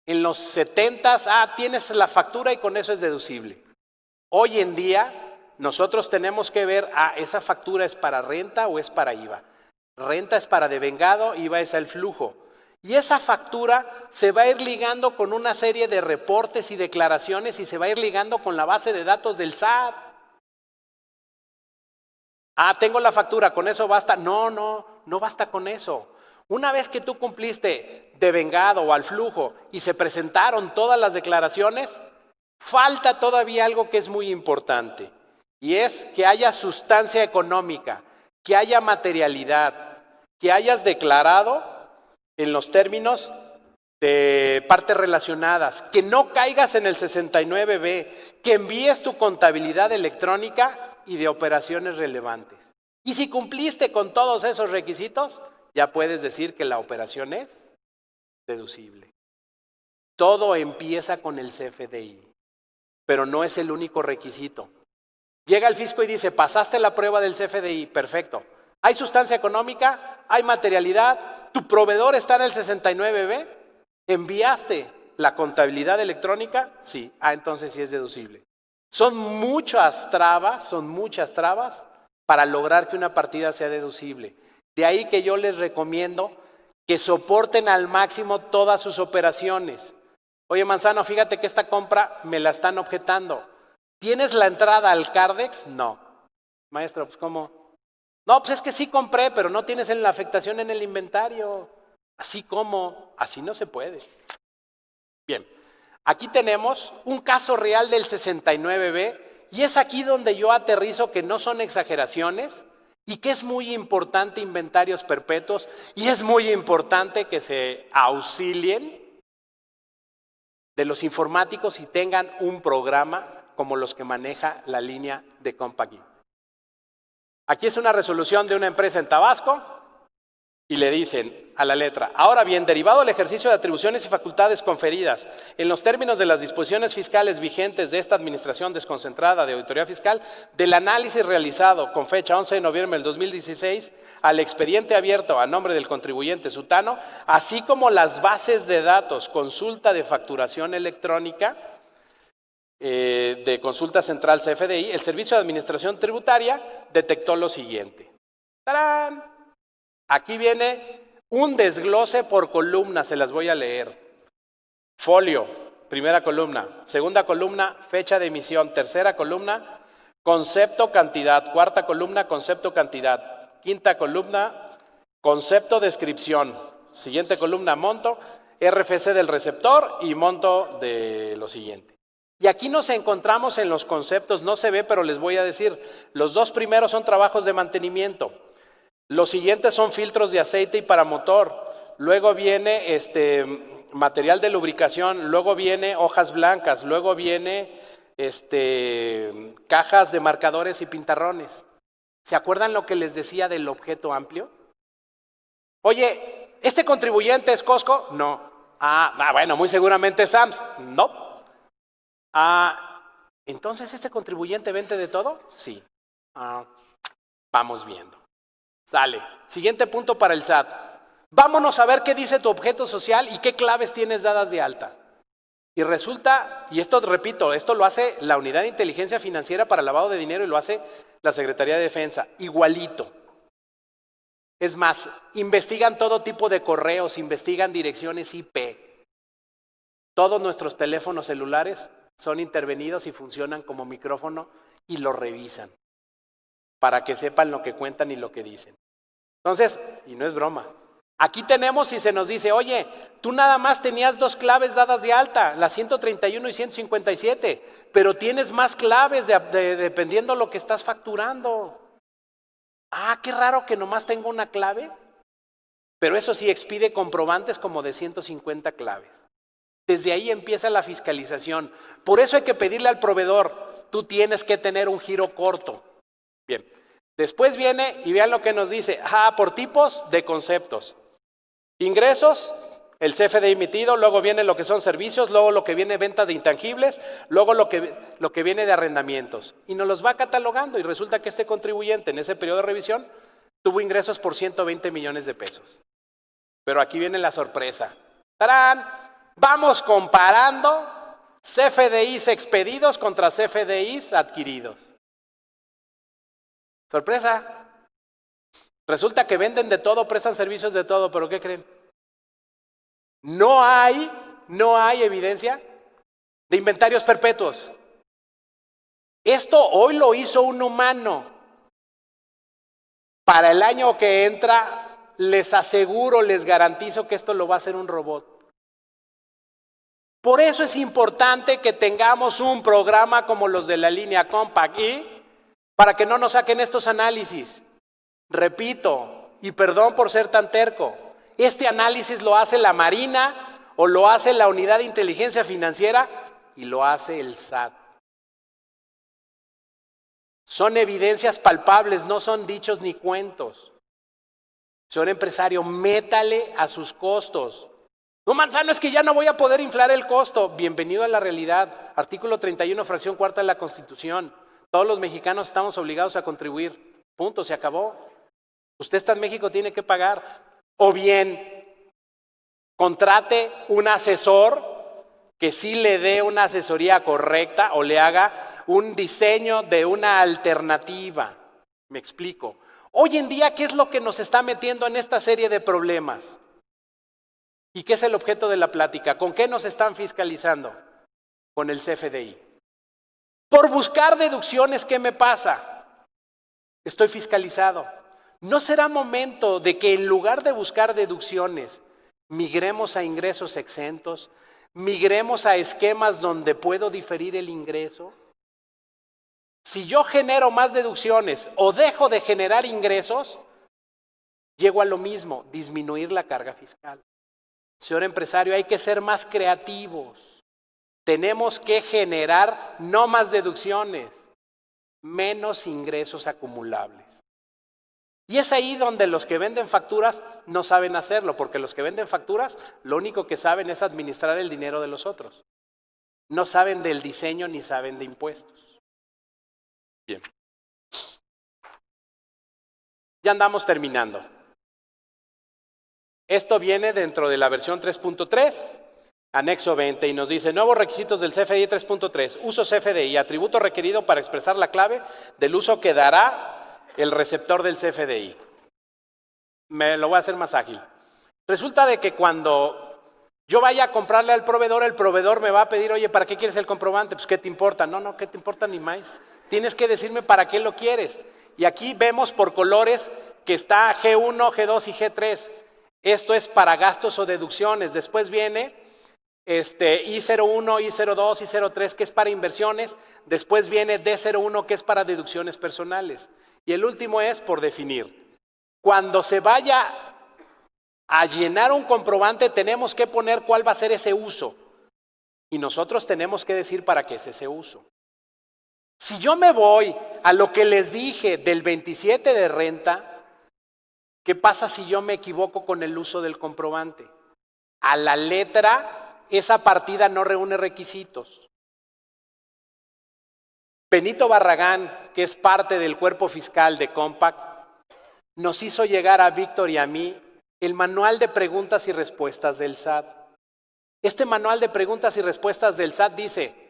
En los 70s, tienes la factura y con eso es deducible. Hoy en día, nosotros tenemos que ver, ¿esa factura es para renta o es para IVA? Renta es para devengado, IVA es el flujo. Y esa factura se va a ir ligando con una serie de reportes y declaraciones y se va a ir ligando con la base de datos del SAT. Tengo la factura, ¿con eso basta? No basta con eso. Una vez que tú cumpliste devengado o al flujo y se presentaron todas las declaraciones, falta todavía algo que es muy importante y es que haya sustancia económica, que haya materialidad, que hayas declarado en los términos de partes relacionadas, que no caigas en el 69B, que envíes tu contabilidad electrónica y de operaciones relevantes. Y si cumpliste con todos esos requisitos, ya puedes decir que la operación es deducible. Todo empieza con el CFDI, pero no es el único requisito. Llega el fisco y dice, pasaste la prueba del CFDI, perfecto. ¿Hay sustancia económica? ¿Hay materialidad? ¿Tu proveedor está en el 69B? ¿Enviaste la contabilidad electrónica? Sí. Entonces sí es deducible. Son muchas trabas para lograr que una partida sea deducible. De ahí que yo les recomiendo que soporten al máximo todas sus operaciones. Oye, Manzano, fíjate que esta compra me la están objetando. ¿Tienes la entrada al Cardex? No. Maestro, pues ¿cómo? No, pues es que sí compré, pero no tienes la afectación en el inventario. ¿Así cómo? Así no se puede. Bien, aquí tenemos un caso real del 69B y es aquí donde yo aterrizo que no son exageraciones y que es muy importante inventarios perpetuos y es muy importante que se auxilien de los informáticos y tengan un programa como los que maneja la línea de Compagui. Aquí es una resolución de una empresa en Tabasco y le dicen a la letra, ahora bien, derivado del ejercicio de atribuciones y facultades conferidas en los términos de las disposiciones fiscales vigentes de esta administración desconcentrada de auditoría fiscal, del análisis realizado con fecha 11 de noviembre del 2016 al expediente abierto a nombre del contribuyente Sutano, así como las bases de datos, consulta de facturación electrónica, de consulta central CFDI, el Servicio de Administración Tributaria detectó lo siguiente. ¡Tarán! Aquí viene un desglose por columna, se las voy a leer. Folio, primera columna. Segunda columna, fecha de emisión. Tercera columna, concepto cantidad. Cuarta columna, concepto cantidad. Quinta columna, concepto descripción. Siguiente columna, monto, RFC del receptor y monto de lo siguiente. Y aquí nos encontramos en los conceptos, no se ve, pero les voy a decir, los dos primeros son trabajos de mantenimiento. Los siguientes son filtros de aceite y para motor. Luego viene material de lubricación, luego viene hojas blancas, luego viene cajas de marcadores y pintarrones. ¿Se acuerdan lo que les decía del objeto amplio? Oye, ¿este contribuyente es Costco? No. Bueno, muy seguramente es Sams. No. ¿Entonces este contribuyente vende de todo? Sí. Vamos viendo. Sale. Siguiente punto para el SAT. Vámonos a ver qué dice tu objeto social y qué claves tienes dadas de alta. Y resulta, y esto repito, esto lo hace la Unidad de Inteligencia Financiera para Lavado de Dinero y lo hace la Secretaría de Defensa. Igualito. Es más, investigan todo tipo de correos, investigan direcciones IP. Todos nuestros teléfonos celulares son intervenidos y funcionan como micrófono y lo revisan para que sepan lo que cuentan y lo que dicen. Entonces, y no es broma, aquí tenemos y se nos dice, oye, tú nada más tenías 2 claves dadas de alta, la 131 y 157, pero tienes más claves dependiendo lo que estás facturando. Ah, qué raro que nomás tengo una clave, pero eso sí expide comprobantes como de 150 claves. Desde ahí empieza la fiscalización. Por eso hay que pedirle al proveedor, tú tienes que tener un giro corto. Bien, después viene y vean lo que nos dice, por tipos de conceptos. Ingresos, el CFDI emitido, luego viene lo que son servicios, luego lo que viene venta de intangibles, luego lo que viene de arrendamientos. Y nos los va catalogando y resulta que este contribuyente en ese periodo de revisión tuvo ingresos por 120 millones de pesos. Pero aquí viene la sorpresa. ¡Tarán! Vamos comparando CFDIs expedidos contra CFDIs adquiridos. Sorpresa. Resulta que venden de todo, prestan servicios de todo, pero ¿qué creen? No hay evidencia de inventarios perpetuos. Esto hoy lo hizo un humano. Para el año que entra, les aseguro, les garantizo que esto lo va a hacer un robot. Por eso es importante que tengamos un programa como los de la línea Compact y para que no nos saquen estos análisis. Repito, y perdón por ser tan terco, este análisis lo hace la Marina o lo hace la Unidad de Inteligencia Financiera y lo hace el SAT. Son evidencias palpables, no son dichos ni cuentos. Señor empresario, métale a sus costos. No, Manzano, es que ya no voy a poder inflar el costo. Bienvenido a la realidad. Artículo 31, fracción cuarta de la Constitución. Todos los mexicanos estamos obligados a contribuir. Punto, se acabó. Usted está en México, tiene que pagar. O bien, contrate un asesor que sí le dé una asesoría correcta o le haga un diseño de una alternativa. Me explico. Hoy en día, ¿qué es lo que nos está metiendo en esta serie de problemas? ¿Y qué es el objeto de la plática? ¿Con qué nos están fiscalizando? Con el CFDI. Por buscar deducciones, ¿qué me pasa? Estoy fiscalizado. ¿No será momento de que en lugar de buscar deducciones, migremos a ingresos exentos? ¿Migremos a esquemas donde puedo diferir el ingreso? Si yo genero más deducciones o dejo de generar ingresos, llego a lo mismo, disminuir la carga fiscal. Señor empresario, hay que ser más creativos. Tenemos que generar no más deducciones, menos ingresos acumulables. Y es ahí donde los que venden facturas no saben hacerlo, porque los que venden facturas lo único que saben es administrar el dinero de los otros. No saben del diseño ni saben de impuestos. Bien. Ya andamos terminando. Esto viene dentro de la versión 3.3, anexo 20, y nos dice nuevos requisitos del CFDI 3.3, uso CFDI, atributo requerido para expresar la clave del uso que dará el receptor del CFDI. Me lo voy a hacer más ágil. Resulta de que cuando yo vaya a comprarle al proveedor, el proveedor me va a pedir, oye, ¿para qué quieres el comprobante? Pues, ¿qué te importa? No, ¿qué te importa ni más? Tienes que decirme para qué lo quieres. Y aquí vemos por colores que está G1, G2 y G3. Esto es para gastos o deducciones. Después viene I01, I02, I03 que es para inversiones. Después viene D01 que es para deducciones personales. Y el último es por definir. Cuando se vaya a llenar un comprobante tenemos que poner cuál va a ser ese uso. Y nosotros tenemos que decir para qué es ese uso. Si yo me voy a lo que les dije del 27 de renta, ¿qué pasa si yo me equivoco con el uso del comprobante? A la letra, esa partida no reúne requisitos. Benito Barragán, que es parte del cuerpo fiscal de Compact, nos hizo llegar a Víctor y a mí el manual de preguntas y respuestas del SAT. Este manual de preguntas y respuestas del SAT dice,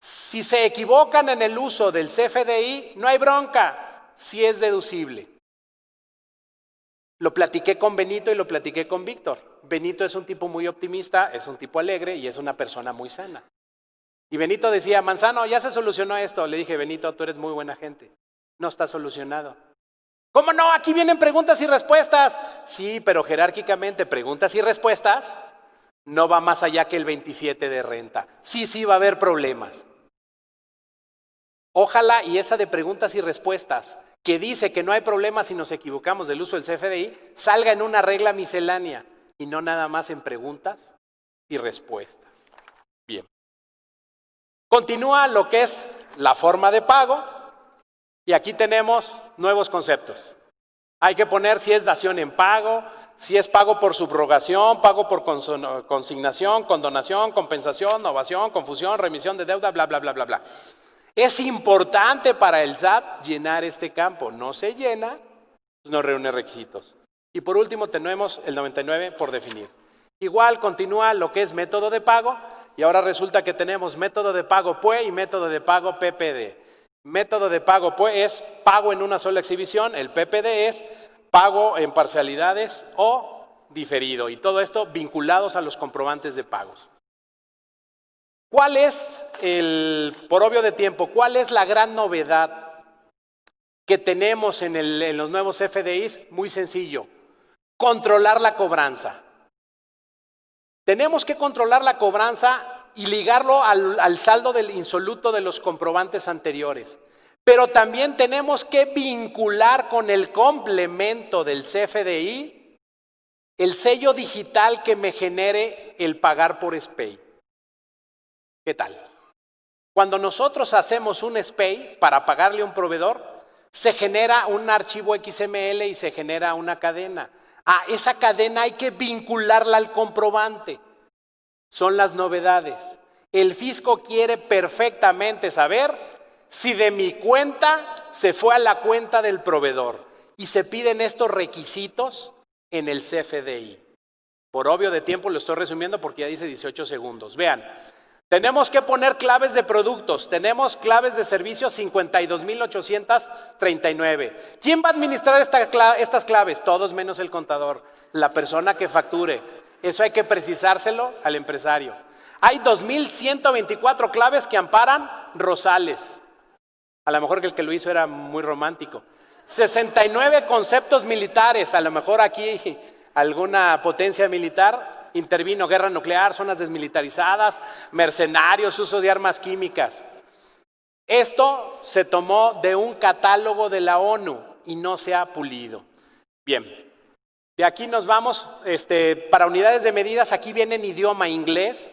si se equivocan en el uso del CFDI, no hay bronca, si es deducible. Lo platiqué con Benito y lo platiqué con Víctor. Benito es un tipo muy optimista, es un tipo alegre y es una persona muy sana. Y Benito decía, Manzano, ya se solucionó esto. Le dije, Benito, tú eres muy buena gente. No está solucionado. ¿Cómo no? Aquí vienen preguntas y respuestas. Sí, pero jerárquicamente preguntas y respuestas no va más allá que el 27 de renta. Sí va a haber problemas. Ojalá y esa de preguntas y respuestas, que dice que no hay problemas si nos equivocamos del uso del CFDI, salga en una regla miscelánea y no nada más en preguntas y respuestas. Bien. Continúa lo que es la forma de pago y aquí tenemos nuevos conceptos. Hay que poner si es dación en pago, si es pago por subrogación, pago por consignación, condonación, compensación, novación, confusión, remisión de deuda, bla, bla, bla, bla, bla. Es importante para el SAT llenar este campo. No se llena, no reúne requisitos. Y por último tenemos el 99 por definir. Igual continúa lo que es método de pago y ahora resulta que tenemos método de pago PUE y método de pago PPD. Método de pago PUE es pago en una sola exhibición, el PPD es pago en parcialidades o diferido y todo esto vinculados a los comprobantes de pagos. ¿Cuál es por obvio de tiempo, cuál es la gran novedad que tenemos en los nuevos FDIs? Muy sencillo, controlar la cobranza. Tenemos que controlar la cobranza y ligarlo al saldo del insoluto de los comprobantes anteriores. Pero también tenemos que vincular con el complemento del CFDI el sello digital que me genere el pagar por SPEI. ¿Qué tal? Cuando nosotros hacemos un SPEI para pagarle a un proveedor, se genera un archivo XML y se genera una cadena. Esa cadena hay que vincularla al comprobante. Son las novedades. El fisco quiere perfectamente saber si de mi cuenta se fue a la cuenta del proveedor y se piden estos requisitos en el CFDI. Por obvio de tiempo lo estoy resumiendo porque ya dice 18 segundos. Vean, tenemos que poner claves de productos, tenemos claves de servicios 52,839. ¿Quién va a administrar estas claves? Todos menos el contador, la persona que facture. Eso hay que precisárselo al empresario. Hay 2,124 claves que amparan Rosales. A lo mejor que el que lo hizo era muy romántico. 69 conceptos militares. A lo mejor aquí alguna potencia militar intervino. Guerra nuclear, zonas desmilitarizadas, mercenarios, uso de armas químicas. Esto se tomó de un catálogo de la ONU y no se ha pulido. Bien. De aquí nos vamos, para unidades de medidas, aquí viene en idioma inglés.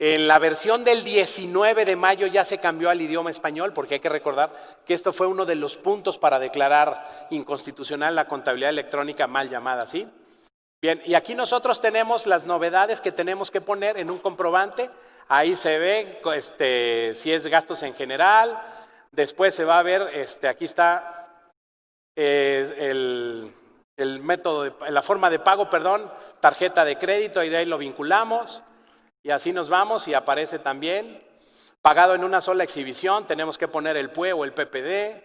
En la versión del 19 de mayo ya se cambió al idioma español, porque hay que recordar que esto fue uno de los puntos para declarar inconstitucional la contabilidad electrónica mal llamada, ¿sí? Bien, y aquí nosotros tenemos las novedades que tenemos que poner en un comprobante. Ahí se ve si es gastos en general. Después se va a ver, aquí está el método, la forma de pago, tarjeta de crédito, y de ahí lo vinculamos. Y así nos vamos y aparece también pagado en una sola exhibición. Tenemos que poner el PUE o el PPD.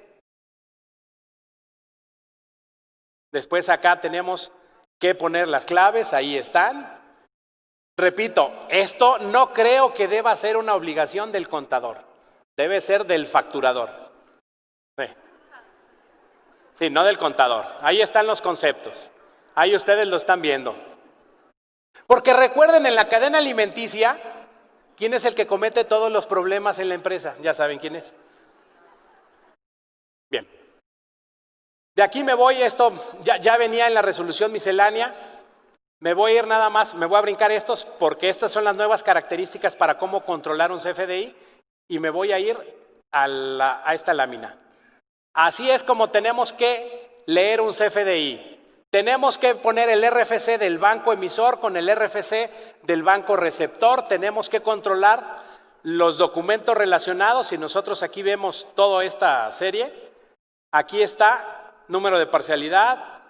Después acá tenemos que poner las claves, ahí están. Repito, esto no creo que deba ser una obligación del contador, debe ser del facturador. Sí, no del contador. Ahí están los conceptos. Ahí ustedes lo están viendo. Porque recuerden, en la cadena alimenticia, ¿quién es el que comete todos los problemas en la empresa? Ya saben quién es. Bien. De aquí me voy, esto ya venía en la resolución miscelánea. Me voy a ir nada más, me voy a brincar estos porque estas son las nuevas características para cómo controlar un CFDI y me voy a ir a esta lámina. Así es como tenemos que leer un CFDI. Tenemos que poner el RFC del banco emisor con el RFC del banco receptor. Tenemos que controlar los documentos relacionados y nosotros aquí vemos toda esta serie. Aquí está número de parcialidad,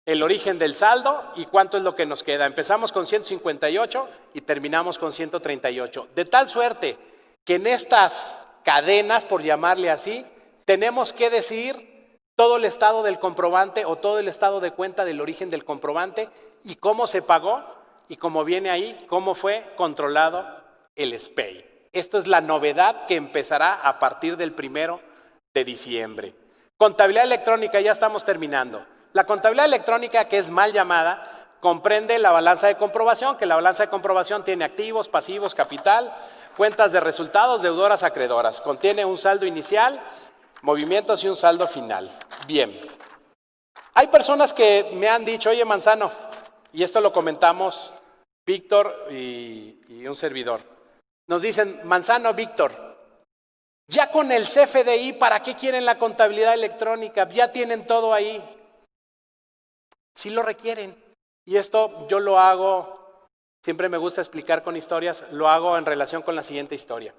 el origen del saldo y cuánto es lo que nos queda. Empezamos con 158 y terminamos con 138. De tal suerte que en estas cadenas, por llamarle así, tenemos que decidir todo el estado del comprobante o todo el estado de cuenta del origen del comprobante y cómo se pagó y como viene ahí, cómo fue controlado el SPEI. Esto es la novedad que empezará a partir del 1 de diciembre. Contabilidad electrónica, ya estamos terminando. La contabilidad electrónica, que es mal llamada, comprende la balanza de comprobación, que la balanza de comprobación tiene activos, pasivos, capital, cuentas de resultados, deudoras, acreedoras. Contiene un saldo inicial, movimientos y un saldo final. Bien. Hay personas que me han dicho, oye Manzano, y esto lo comentamos Víctor y un servidor. Nos dicen, Manzano, Víctor, ya con el CFDI, ¿para qué quieren la contabilidad electrónica? Ya tienen todo ahí. Sí lo requieren. Y esto yo lo hago, siempre me gusta explicar con historias, lo hago en relación con la siguiente historia.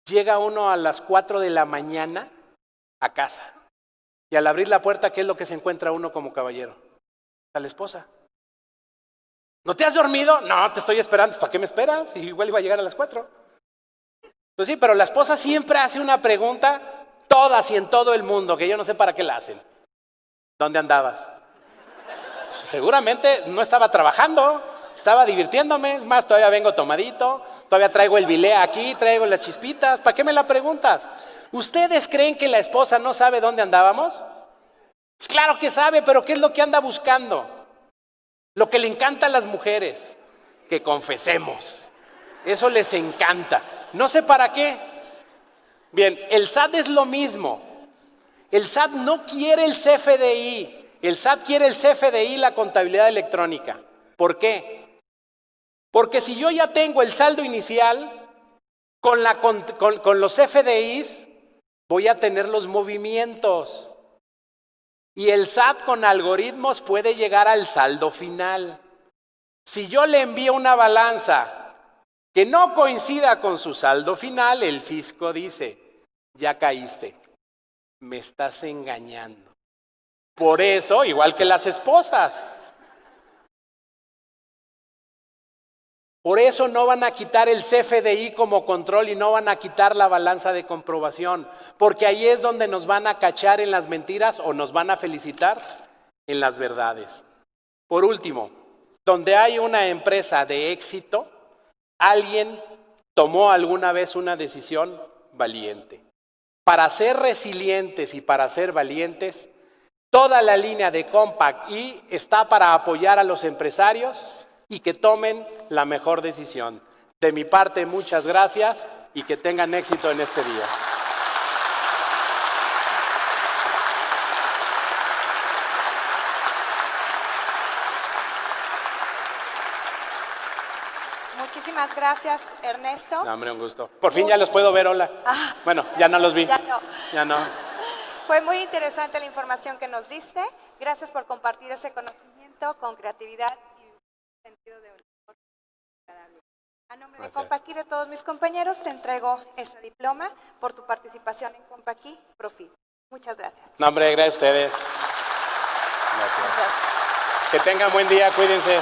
Llega uno a las 4 de la mañana a casa y al abrir la puerta, ¿qué es lo que se encuentra uno como caballero? A la esposa. ¿No te has dormido? No, te estoy esperando. ¿Para qué me esperas? Igual iba a llegar a las 4. Pues sí, pero la esposa siempre hace una pregunta, todas y en todo el mundo, que yo no sé para qué la hacen. ¿Dónde andabas? Pues seguramente no estaba trabajando, estaba divirtiéndome. Es más, todavía vengo tomadito, todavía traigo el bilé aquí, traigo las chispitas. ¿Para qué me la preguntas? ¿Ustedes creen que la esposa no sabe dónde andábamos? Pues claro que sabe, pero ¿qué es lo que anda buscando? Lo que le encanta a las mujeres, que confesemos. Eso les encanta. No sé para qué. Bien, el SAT es lo mismo. El SAT no quiere el CFDI. El SAT quiere el CFDI, la contabilidad electrónica. ¿Por qué? Porque si yo ya tengo el saldo inicial, con los CFDIs voy a tener los movimientos. Y el SAT con algoritmos puede llegar al saldo final. Si yo le envío una balanza que no coincida con su saldo final, el fisco dice, ya caíste, me estás engañando. Por eso, igual que las esposas, por eso no van a quitar el CFDI como control y no van a quitar la balanza de comprobación, porque ahí es donde nos van a cachar en las mentiras o nos van a felicitar en las verdades. Por último, donde hay una empresa de éxito, alguien tomó alguna vez una decisión valiente. Para ser resilientes y para ser valientes, toda la línea de Compact I está para apoyar a los empresarios y que tomen la mejor decisión. De mi parte, muchas gracias y que tengan éxito en este día.
Muchísimas gracias, Ernesto.
No, hombre, un gusto. Por fin ya los puedo ver, hola. Bueno, ya no los vi.
Ya no.
Ya no.
Fue muy interesante la información que nos diste. Gracias por compartir ese conocimiento con creatividad y sentido de humor. A nombre de Compact I y de todos mis compañeros, te entrego ese diploma por tu participación en Compact I Profit. Muchas gracias.
No, hombre, gracias a ustedes. Gracias. Que tengan buen día, cuídense.